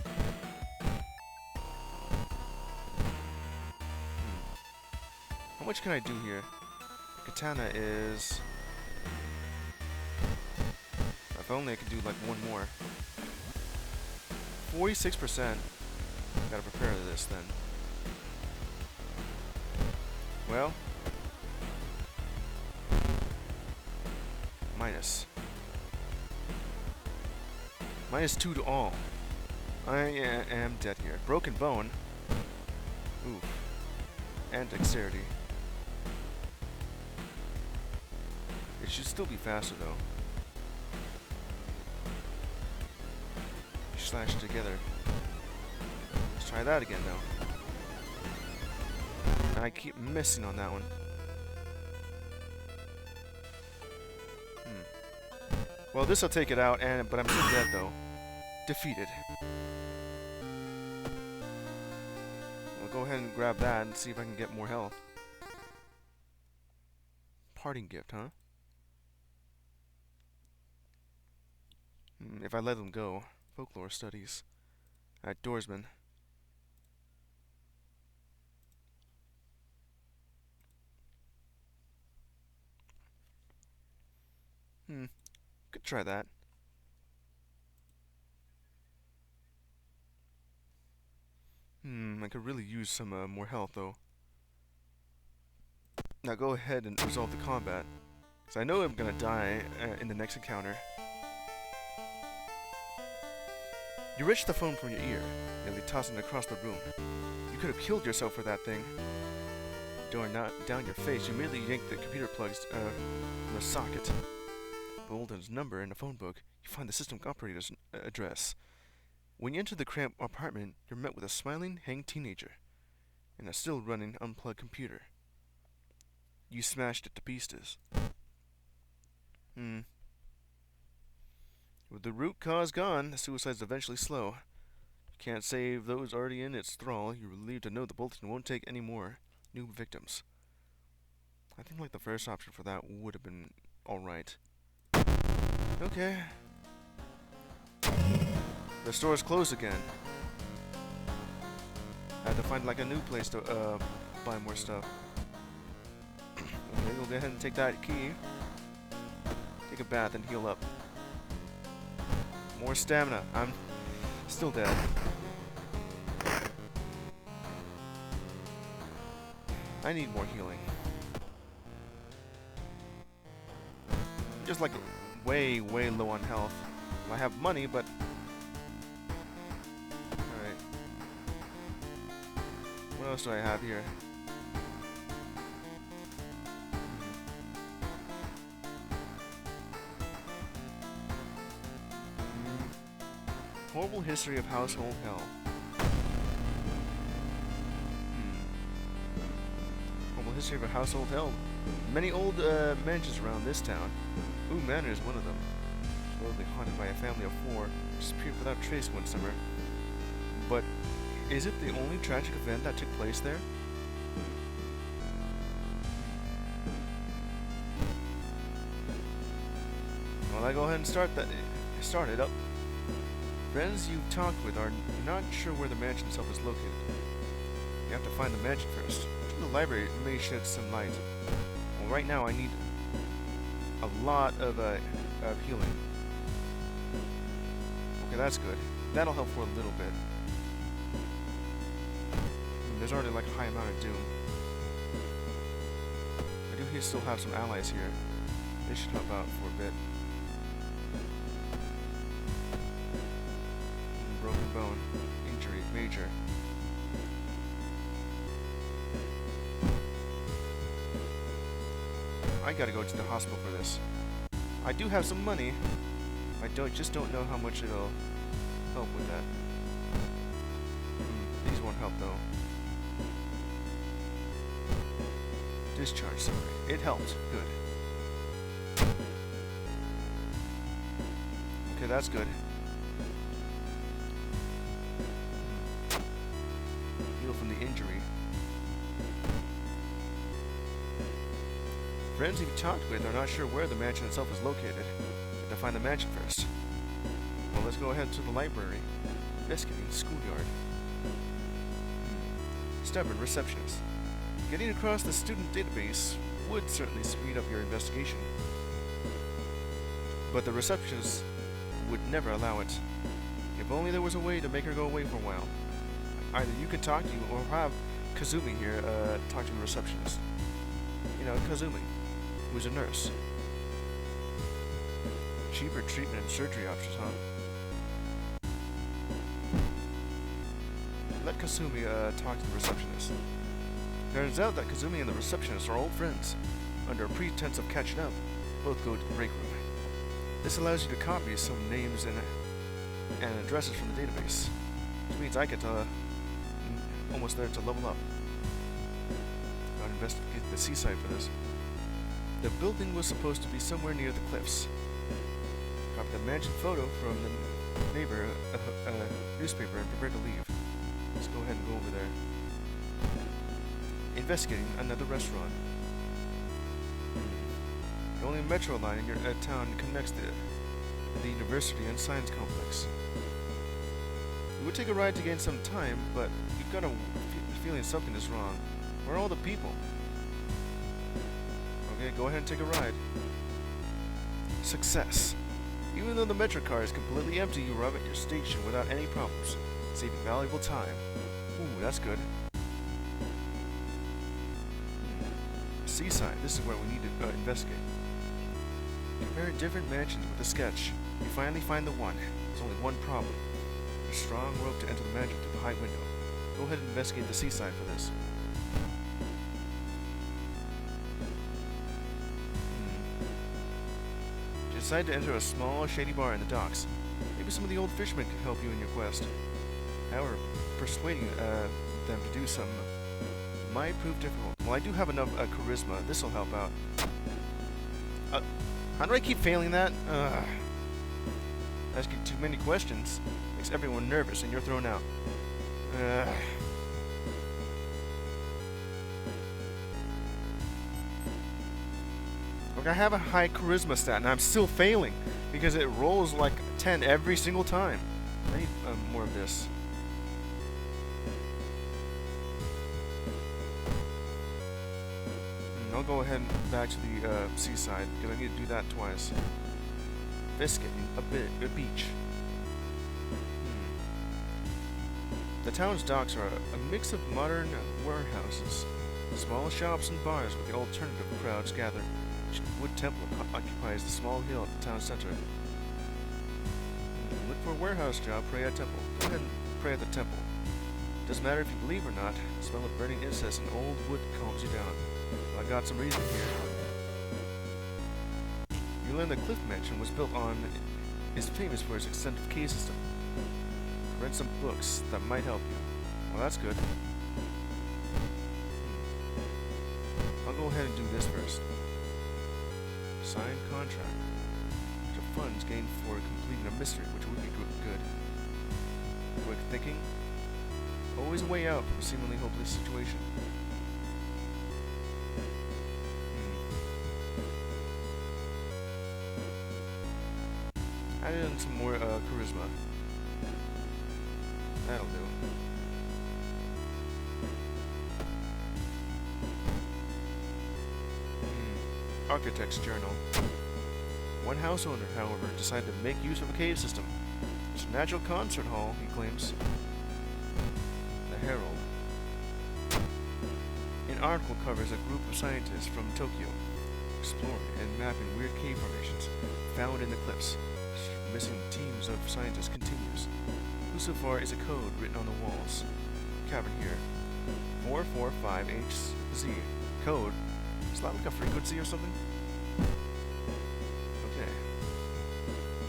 [SPEAKER 1] How much can I do here? The katana is... If only I could do like one more. 46%. Gotta prepare to this then. Well. -2 to all. I am dead here. Broken bone. Oof. And dexterity. It should still be faster though. Slash it together. Let's try that again though. And I keep missing on that one. Well, this will take it out, but I'm still dead though. Defeated. I'll go ahead and grab that and see if I can get more health. Parting gift, huh? If I let them go. Folklore studies. Outdoorsman. Could try that. I could really use some more health though. Now go ahead and resolve the combat. Because I know I'm gonna die in the next encounter. You reach the phone from your ear, nearly tossing it across the room. You could have killed yourself for that thing. Down your face, you merely yanked the computer plugs from the socket. Bolden's number in the phone book, you find the system operator's address. When you enter the cramped apartment, you're met with a smiling, hanged teenager and a still-running unplugged computer. You smashed it to pieces. With the root cause gone, the suicide's eventually slow. You can't save those already in its thrall. You're relieved to know the bulletin won't take any more new victims. I think like the first option for that would have been alright. Okay. The store's closed again. I had to find like a new place to buy more stuff. Okay, we'll go ahead and take that key. Take a bath and heal up. More stamina. I'm still dead. I need more healing. I'm just like way low on health. I have money, but... Alright. What else do I have here? Horrible history of household hell. Horrible history of a household hell. Many old mansions around this town. Ooh Manor is one of them. Supposedly haunted by a family of 4, disappeared without trace one summer. But is it the only tragic event that took place there? Well, I go ahead and start it up. Friends you've talked with are not sure where the mansion itself is located. You have to find the mansion first. The library may shed some light. Well, right now I need a lot of healing. Okay, that's good. That'll help for a little bit. There's already like a high amount of doom. I do still have some allies here. They should help out for a bit. Broken bone. Injury. Major. I gotta go to the hospital for this. I do have some money. I just don't know how much it'll help with that. These won't help though. Discharge summary. It helped. Good. Okay, that's good. Heal from the injury. Friends you've talked with are not sure where the mansion itself is located. You have to find the mansion first. Well, let's go ahead to the library. Investigating schoolyard. Stubborn receptionist. Getting across the student database would certainly speed up your investigation. But the receptionist would never allow it. If only there was a way to make her go away for a while. Either you could talk to you or have Kazumi here talk to the receptionist. You know, Kazumi, who's a nurse. Cheaper treatment and surgery options, huh? Let Kazumi talk to the receptionist. Turns out that Kazumi and the receptionist are old friends. Under a pretense of catching up, both go to the break room. This allows you to copy some names and addresses from the database, which means I get almost there to level up. Gotta investigate the seaside for this. The building was supposed to be somewhere near the cliffs. Copy the mansion photo from the neighbor newspaper and prepare to leave. Let's go ahead and go over there. Investigating another restaurant. The only metro line in your town connects the university and science complex. It would take a ride to gain some time, but you've got a feeling something is wrong. Where are all the people? Okay, go ahead and take a ride. Success. Even though the metro car is completely empty, you arrive at your station without any problems, saving valuable time. Ooh, that's good. Seaside. This is where we need to investigate. Compare different mansions with a sketch. You finally find the one. There's only one problem. A strong rope to enter the mansion through the high window. Go ahead and investigate the seaside for this. You decide to enter a small, shady bar in the docks. Maybe some of the old fishermen can help you in your quest. However, persuading them to do some might prove difficult. Well, I do have enough charisma. This will help out. How do I keep failing that? Asking too many questions makes everyone nervous, and you're thrown out. Look, I have a high charisma stat, and I'm still failing because it rolls like 10 every single time. I need more of this. I'll go ahead and back to the seaside because I need to do that twice. Investigating a beach. The town's docks are a mix of modern warehouses, small shops and bars with the alternative crowds gather. The wood temple occupies the small hill at the town center. Look for a warehouse job, pray at temple. Go ahead and pray at the temple. Doesn't matter if you believe or not, the smell of burning incense and old wood calms you down. Well, I got some reason here. You learn the Cliff Mansion was built on is famous for its extensive cave system. Read some books that might help you. Well, that's good. I'll go ahead and do this first. Signed contract. Which of funds gained for completing a mystery, which would be good. Quick thinking. Always a way out from a seemingly hopeless situation. Add in some more charisma. That'll do. Architect's journal. One house owner, however, decided to make use of a cave system. It's a natural concert hall, he claims. The Herald. An article covers a group of scientists from Tokyo exploring and mapping weird cave formations found in the cliffs. Missing teams of scientists continues. Lucifer is a code written on the walls. Cavern here. 445HZ. Code? Is that like a frequency or something? Okay.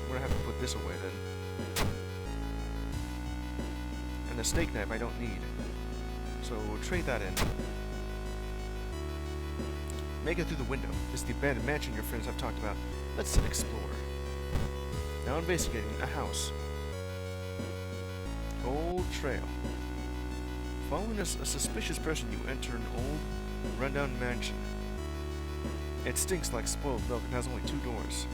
[SPEAKER 1] I'm gonna have to put this away then. And the steak knife I don't need. So trade that in. Make it through the window. This is the abandoned mansion your friends have talked about. Let's explore. Now investigating a house. Old trail. Following a suspicious person, you enter an old, rundown mansion. It stinks like spoiled milk and has only 2 doors.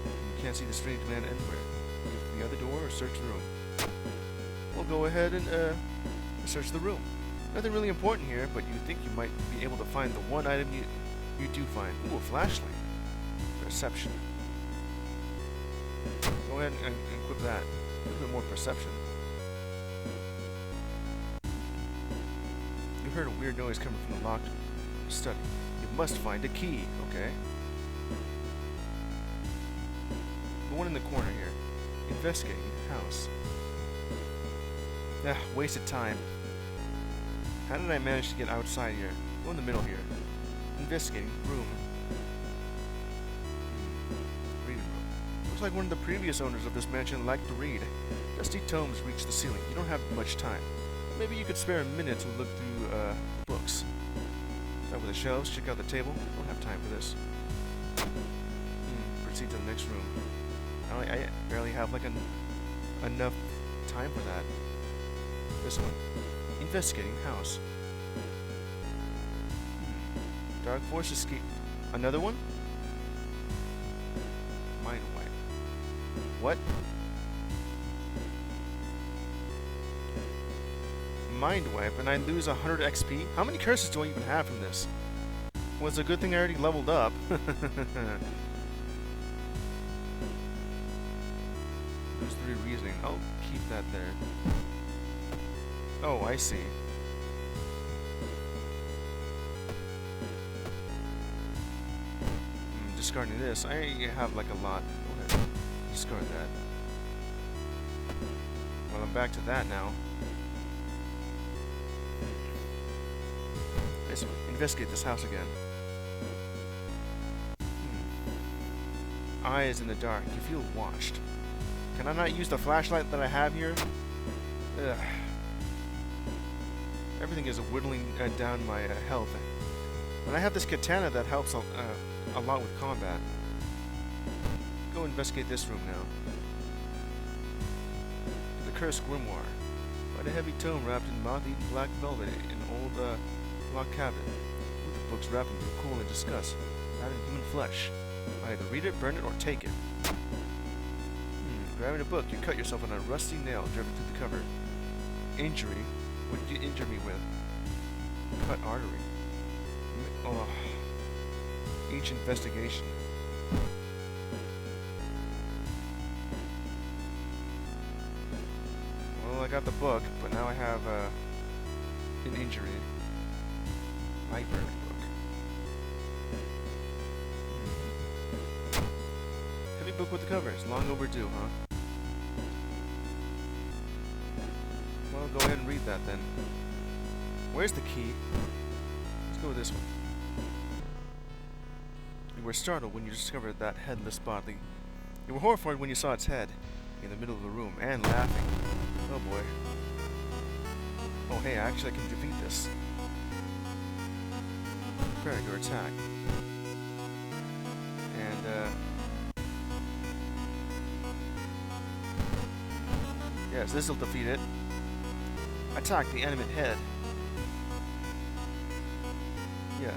[SPEAKER 1] You can't see the strange man anywhere. Go to the other door or search the room. We'll go ahead and search the room. Nothing really important here, but you think you might be able to find the one item you do find. Ooh, a flashlight. Perception. Go ahead and equip that. A little bit more perception. You heard a weird noise coming from the locked study. You must find a key, okay? The one in the corner here. Investigating house. Ah, wasted time. How did I manage to get outside here? Go in the middle here. Investigating room. Reading room. Looks like one of the previous owners of this mansion liked to read. Dusty tomes reach the ceiling. You don't have much time. Maybe you could spare a minute to look through books. Start with the shelves, check out the table. Don't have time for this. Proceed to the next room. I barely have like enough time for that. This one. Investigating house. Dark Force escape. Another one? Mind wipe. What? Mind wipe and I lose 100 XP? How many curses do I even have from this? Well, it's a good thing I already leveled up. There's 3 reasoning. I'll keep that there. Oh, I see. Discarding this. I have like a lot. Go ahead. Discard that. Well, I'm back to that now. Let's investigate this house again. Eyes in the dark. You feel watched. Can I not use the flashlight that I have here? Ugh. Everything is whittling down my health. And I have this katana that helps a lot with combat. Go investigate this room now. The Cursed Grimoire. Find a heavy tome wrapped in moth-eaten black velvet in an old log cabin. With the books wrapped in cool and discuss. Not in human flesh. Either read it, burn it, or take it. Grabbing a book, you cut yourself on a rusty nail driven through the cover. Injury. What did you injure me with? Cut artery. Oh. Each investigation. Well, I got the book, but now I have an injury. Library book. Heavy book with the covers. Long overdue, huh? Well, go ahead and read that then. Where's the key? Let's go with this one. You were startled when you discovered that headless body. You were horrified when you saw its head in the middle of the room, and laughing. Oh boy. Oh hey, actually I can defeat this. Prepare your attack. And, yes, this'll defeat it. Attack the animate head. Yeah.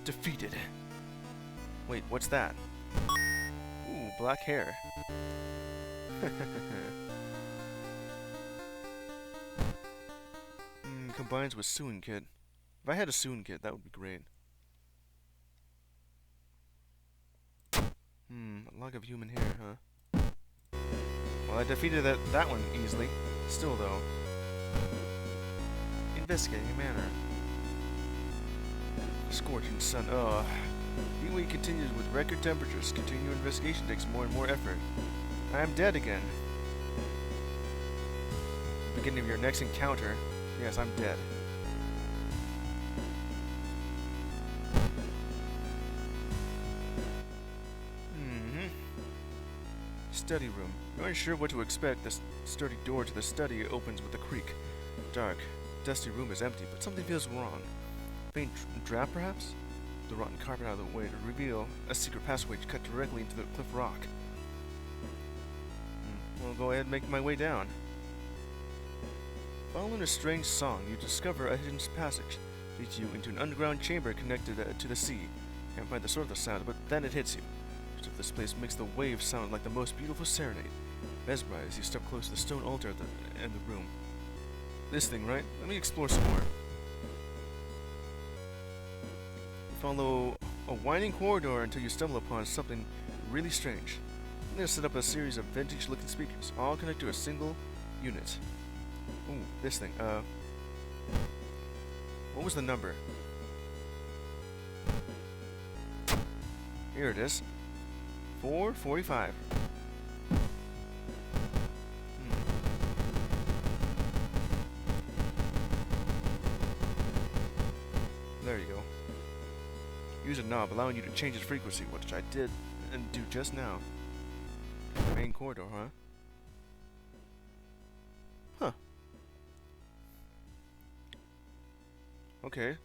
[SPEAKER 1] Defeated. Wait, what's that? Ooh, black hair. Combines with Soon Kid. If I had a Soon Kid, that would be great. A log of human hair, huh? Well, I defeated that one easily. Still, though. Investigating manner. Scorching sun. Ugh. Heat wave continues with record temperatures. Continued investigation takes more and more effort. I am dead again. Beginning of your next encounter. Yes, I'm dead. Study room. You aren't sure what to expect. The sturdy door to the study opens with a creak. Dark. Dusty room is empty, but something feels wrong. Faint draft, perhaps? The rotten carpet out of the way to reveal a secret passageway cut directly into the cliff rock. I'll go ahead and make my way down. Following a strange song, you discover a hidden passage. Leads you into an underground chamber connected to the sea. Can't find the source of the sound, but then it hits you. Of this place makes the waves sound like the most beautiful serenade. Mesmerized, you step close to the stone altar at the end of the room. This thing, right? Let me explore some more. Follow a winding corridor until you stumble upon something really strange. I'm going to set up a series of vintage-looking speakers, all connected to a single unit. Ooh, this thing. What was the number? Here it is. 445. There you go. Use a knob allowing you to change its frequency, which I did and do just now. Main corridor, huh? Huh. Okay.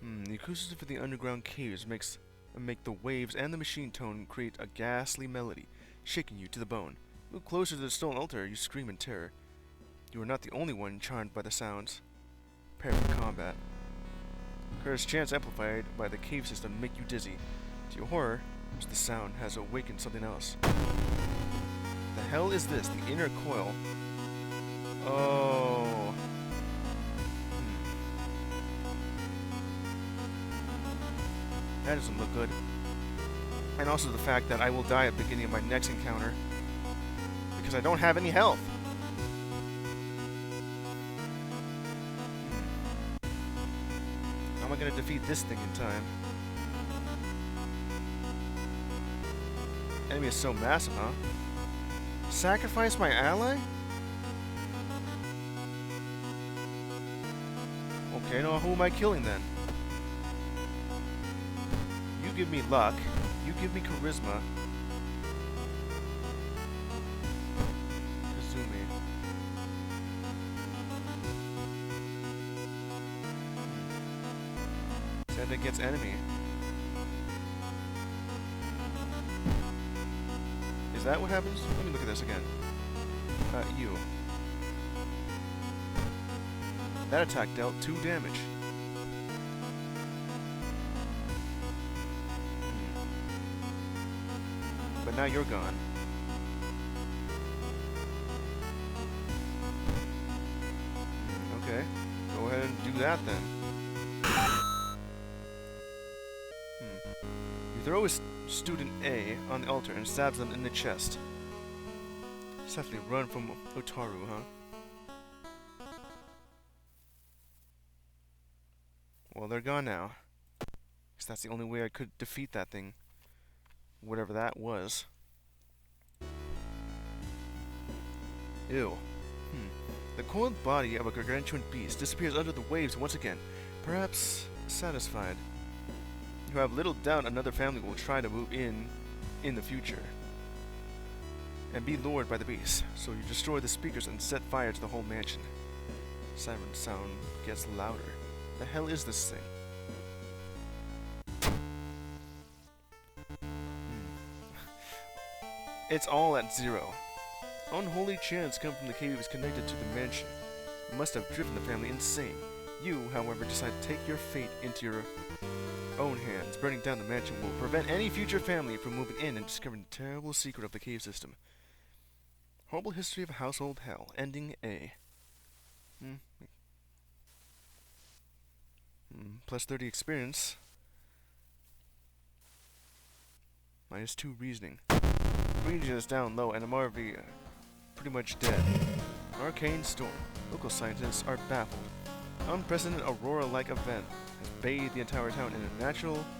[SPEAKER 1] The acoustics of the underground caves make the waves and the machine tone create a ghastly melody, shaking you to the bone. Move closer to the stone altar, you scream in terror. You are not the only one charmed by the sounds. Prepare for combat. Curse chants amplified by the cave system make you dizzy. To your horror, the sound has awakened something else. The hell is this? The inner coil. Oh. That doesn't look good. And also the fact that I will die at the beginning of my next encounter. Because I don't have any health. How am I going to defeat this thing in time? Enemy is so massive, huh? Sacrifice my ally? Okay, now who am I killing then? You give me luck. You give me charisma. Kazumi. Send against enemy. Is that what happens? Let me look at this again. You. That attack dealt 2 damage. But now you're gone. Okay. Go ahead and do that then. You throw a student A on the altar and stabs them in the chest. Safely run from Otaru, huh? Well, they're gone now. Because that's the only way I could defeat that thing. Whatever that was. Ew. The coiled body of a gargantuan beast disappears under the waves once again, perhaps satisfied. You have little doubt another family will try to move in the future and be lured by the beast, so you destroy the speakers and set fire to the whole mansion. Siren sound gets louder. The hell is this thing? It's all at 0. Unholy chants come from the caves connected to the mansion. It must have driven the family insane. You, however, decide to take your fate into your own hands. Burning down the mansion will prevent any future family from moving in and discovering the terrible secret of the cave system. Horrible history of household hell. Ending A. Plus 30 experience. -2 reasoning. Reasoning is down low and I'm already pretty much dead. Arcane storm. Local scientists are baffled. Unprecedented aurora-like event has bathed the entire town in a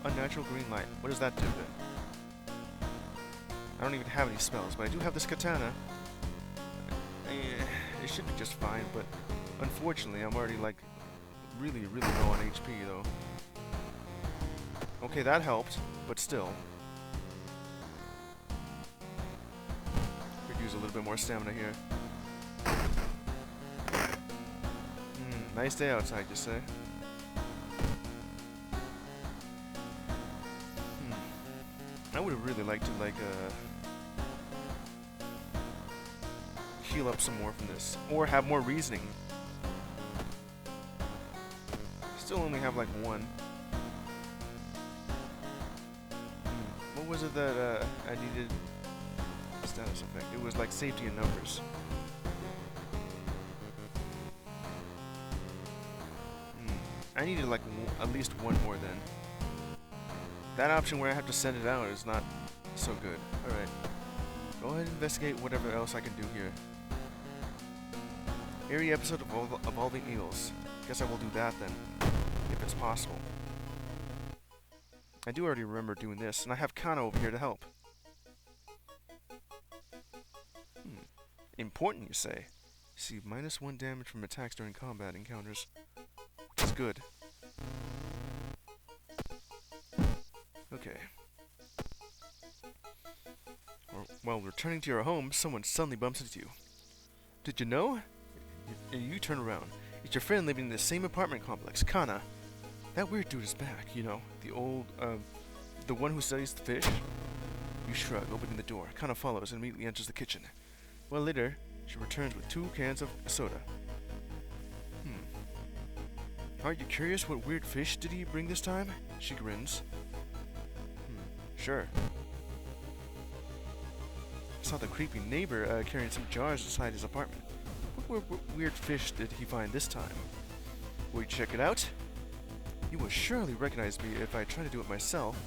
[SPEAKER 1] unnatural green light. What does that do then? I don't even have any spells, but I do have this katana. It should be just fine, but unfortunately I'm already like really low on HP though. Okay, that helped, but still. Could use a little bit more stamina here. Nice day outside, you say? I would have really liked to heal up some more from this, or have more reasoning. Still only have like 1. What was it that I needed? Status effect. It was like safety in numbers. I needed like at least 1 more then. That option where I have to send it out is not so good. Alright. Go ahead and investigate whatever else I can do here. Eerie episode of Evolving Eagles. Guess I will do that then, if it's possible. I do already remember doing this, and I have Kana over here to help. Important, you say? See, -1 damage from attacks during combat encounters. Which is good. Okay. While returning to your home, someone suddenly bumps into you. Did you know? You turn around. It's your friend living in the same apartment complex, Kana. That weird dude is back, you know, the one who studies the fish. You shrug, opening the door. Kana follows and immediately enters the kitchen. Well, later, she returns with 2 cans of soda. Aren't you curious what weird fish did he bring this time? She grins. Sure. I saw the creepy neighbor carrying some jars inside his apartment. What weird fish did he find this time? Will you check it out? You will surely recognize me if I try to do it myself.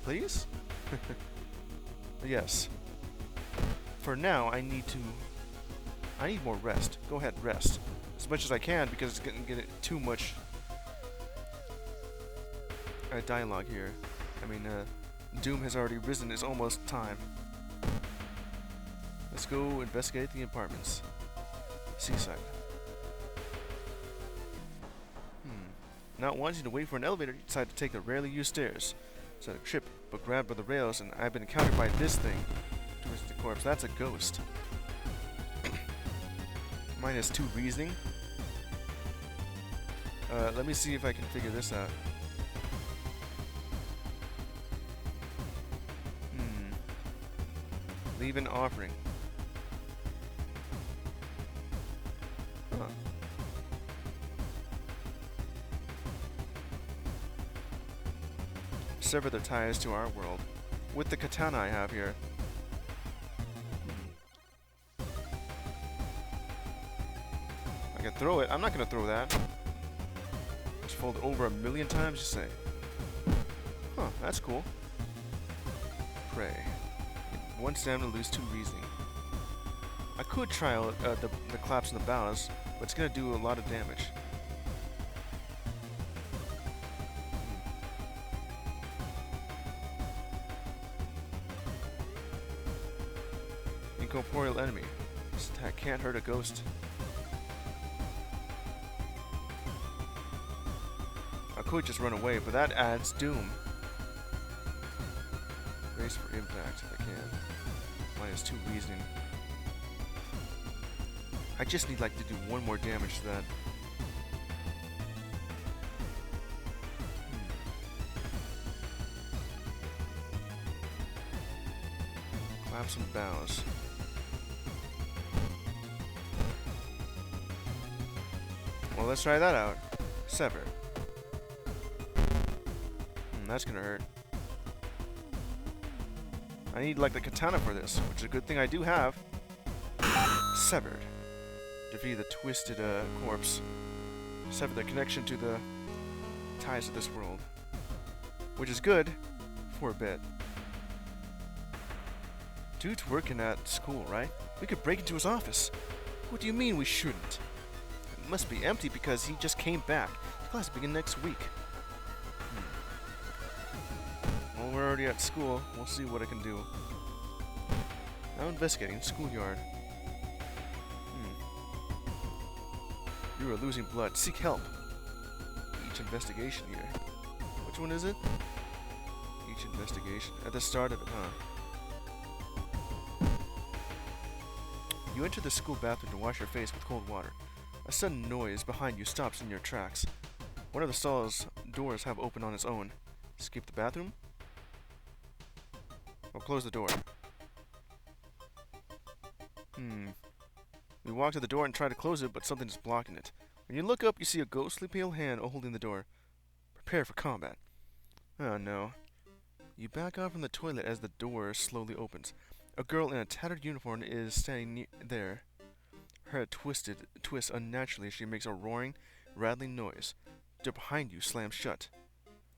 [SPEAKER 1] Please? Yes. For now, I need more rest. Go ahead, rest. As much as I can, because it's going to get too much dialogue here. I mean, Doom has already risen. It's almost time. Let's go investigate the apartments. Seaside. Not wanting to wait for an elevator, you decide to take the rarely used stairs. So a trip, but grabbed by the rails, and I've been encountered by this thing. Twisted corpse. That's a ghost. -2 reasoning. Let me see if I can figure this out. Leave an offering. Huh. Sever their ties to our world. With the katana I have here. I can throw it. I'm not going to throw that. Just fold it over 1,000,000 times, you say. Huh, that's cool. Pray. 1 stamina, lose 2 reasoning. I could try out the collapse in the bows, but it's going to do a lot of damage. Incorporeal enemy. That can't hurt a ghost. I could just run away, but that adds doom. Brace for impact if I can. -2 reasoning. I just need like to do 1 more damage to that. Clap some bows. Well, let's try that out. Sever. That's gonna hurt. I need like the katana for this, which is a good thing I do have. Severed. Defeat the twisted corpse. Sever the connection to the ties of this world. Which is good for a bit. Dude's working at school, right? We could break into his office. What do you mean we shouldn't? It must be empty because he just came back. Class begins next week. Well, we're already at school. We'll see what I can do. Now investigating schoolyard. You are losing blood. Seek help. Each investigation here. Which one is it? Each investigation. At the start of it, huh? You enter the school bathroom to wash your face with cold water. A sudden noise behind you stops in your tracks. One of the stall's doors have opened on its own. Escape the bathroom? Or close the door. You walk to the door and try to close it, but something is blocking it. When you look up, you see a ghostly pale hand holding the door. Prepare for combat. Oh no. You back out from the toilet as the door slowly opens. A girl in a tattered uniform is standing there. Her head twists unnaturally as she makes a roaring, rattling noise. The door behind you slams shut.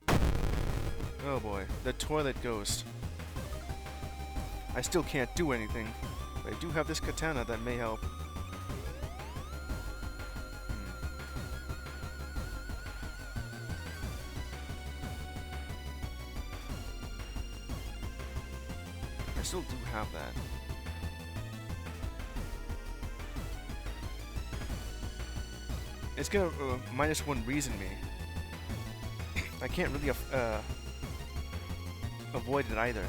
[SPEAKER 1] Oh boy, the toilet ghost. I still can't do anything, but I do have this katana that may help. I still do have that. It's gonna -1 reason me. I can't really avoid it either.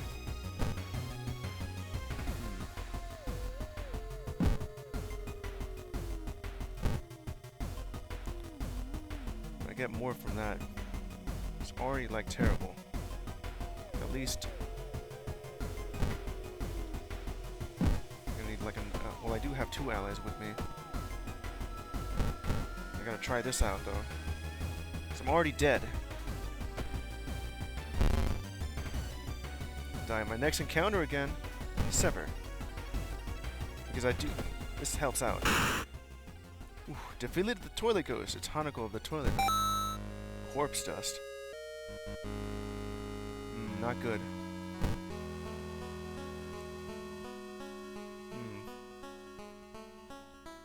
[SPEAKER 1] I get more from that. It's already like terrible. At least I'm gonna need like an. Well, I do have 2 allies with me. I gotta try this out though. 'Cause I'm already dead. Die my next encounter again. Sever. Because I do. This helps out. Ooh, defeated the toilet ghost. It's Hanako of the toilet. Corpse dust. Not good.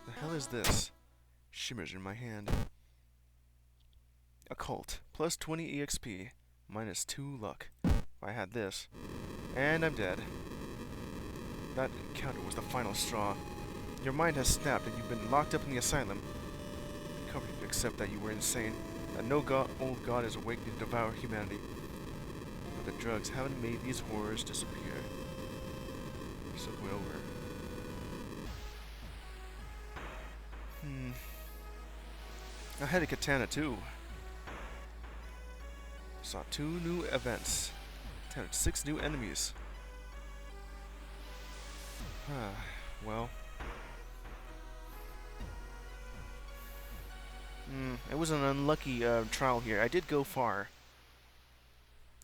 [SPEAKER 1] The hell is this? Shimmers in my hand. Occult. +20 EXP. -2 luck. If I had this. And I'm dead. That encounter was the final straw. Your mind has snapped and you've been locked up in the asylum. You covered to accept that you were insane. That no old god is awakening to devour humanity. But the drugs haven't made these horrors disappear. So we're over. I had a katana too. Saw 2 new events. 6 new enemies. Well. It was an unlucky trial here. I did go far.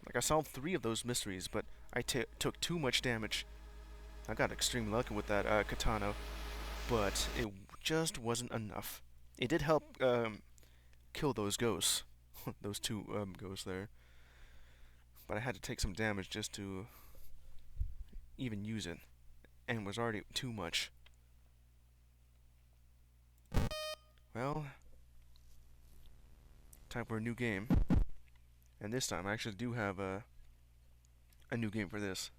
[SPEAKER 1] Like, I solved 3 of those mysteries, but I took too much damage. I got extremely lucky with that katana, but it just wasn't enough. It did help kill those ghosts. Those 2 ghosts there. But I had to take some damage just to even use it. And it was already too much. Well, time for a new game. And this time I actually do have a new game for this.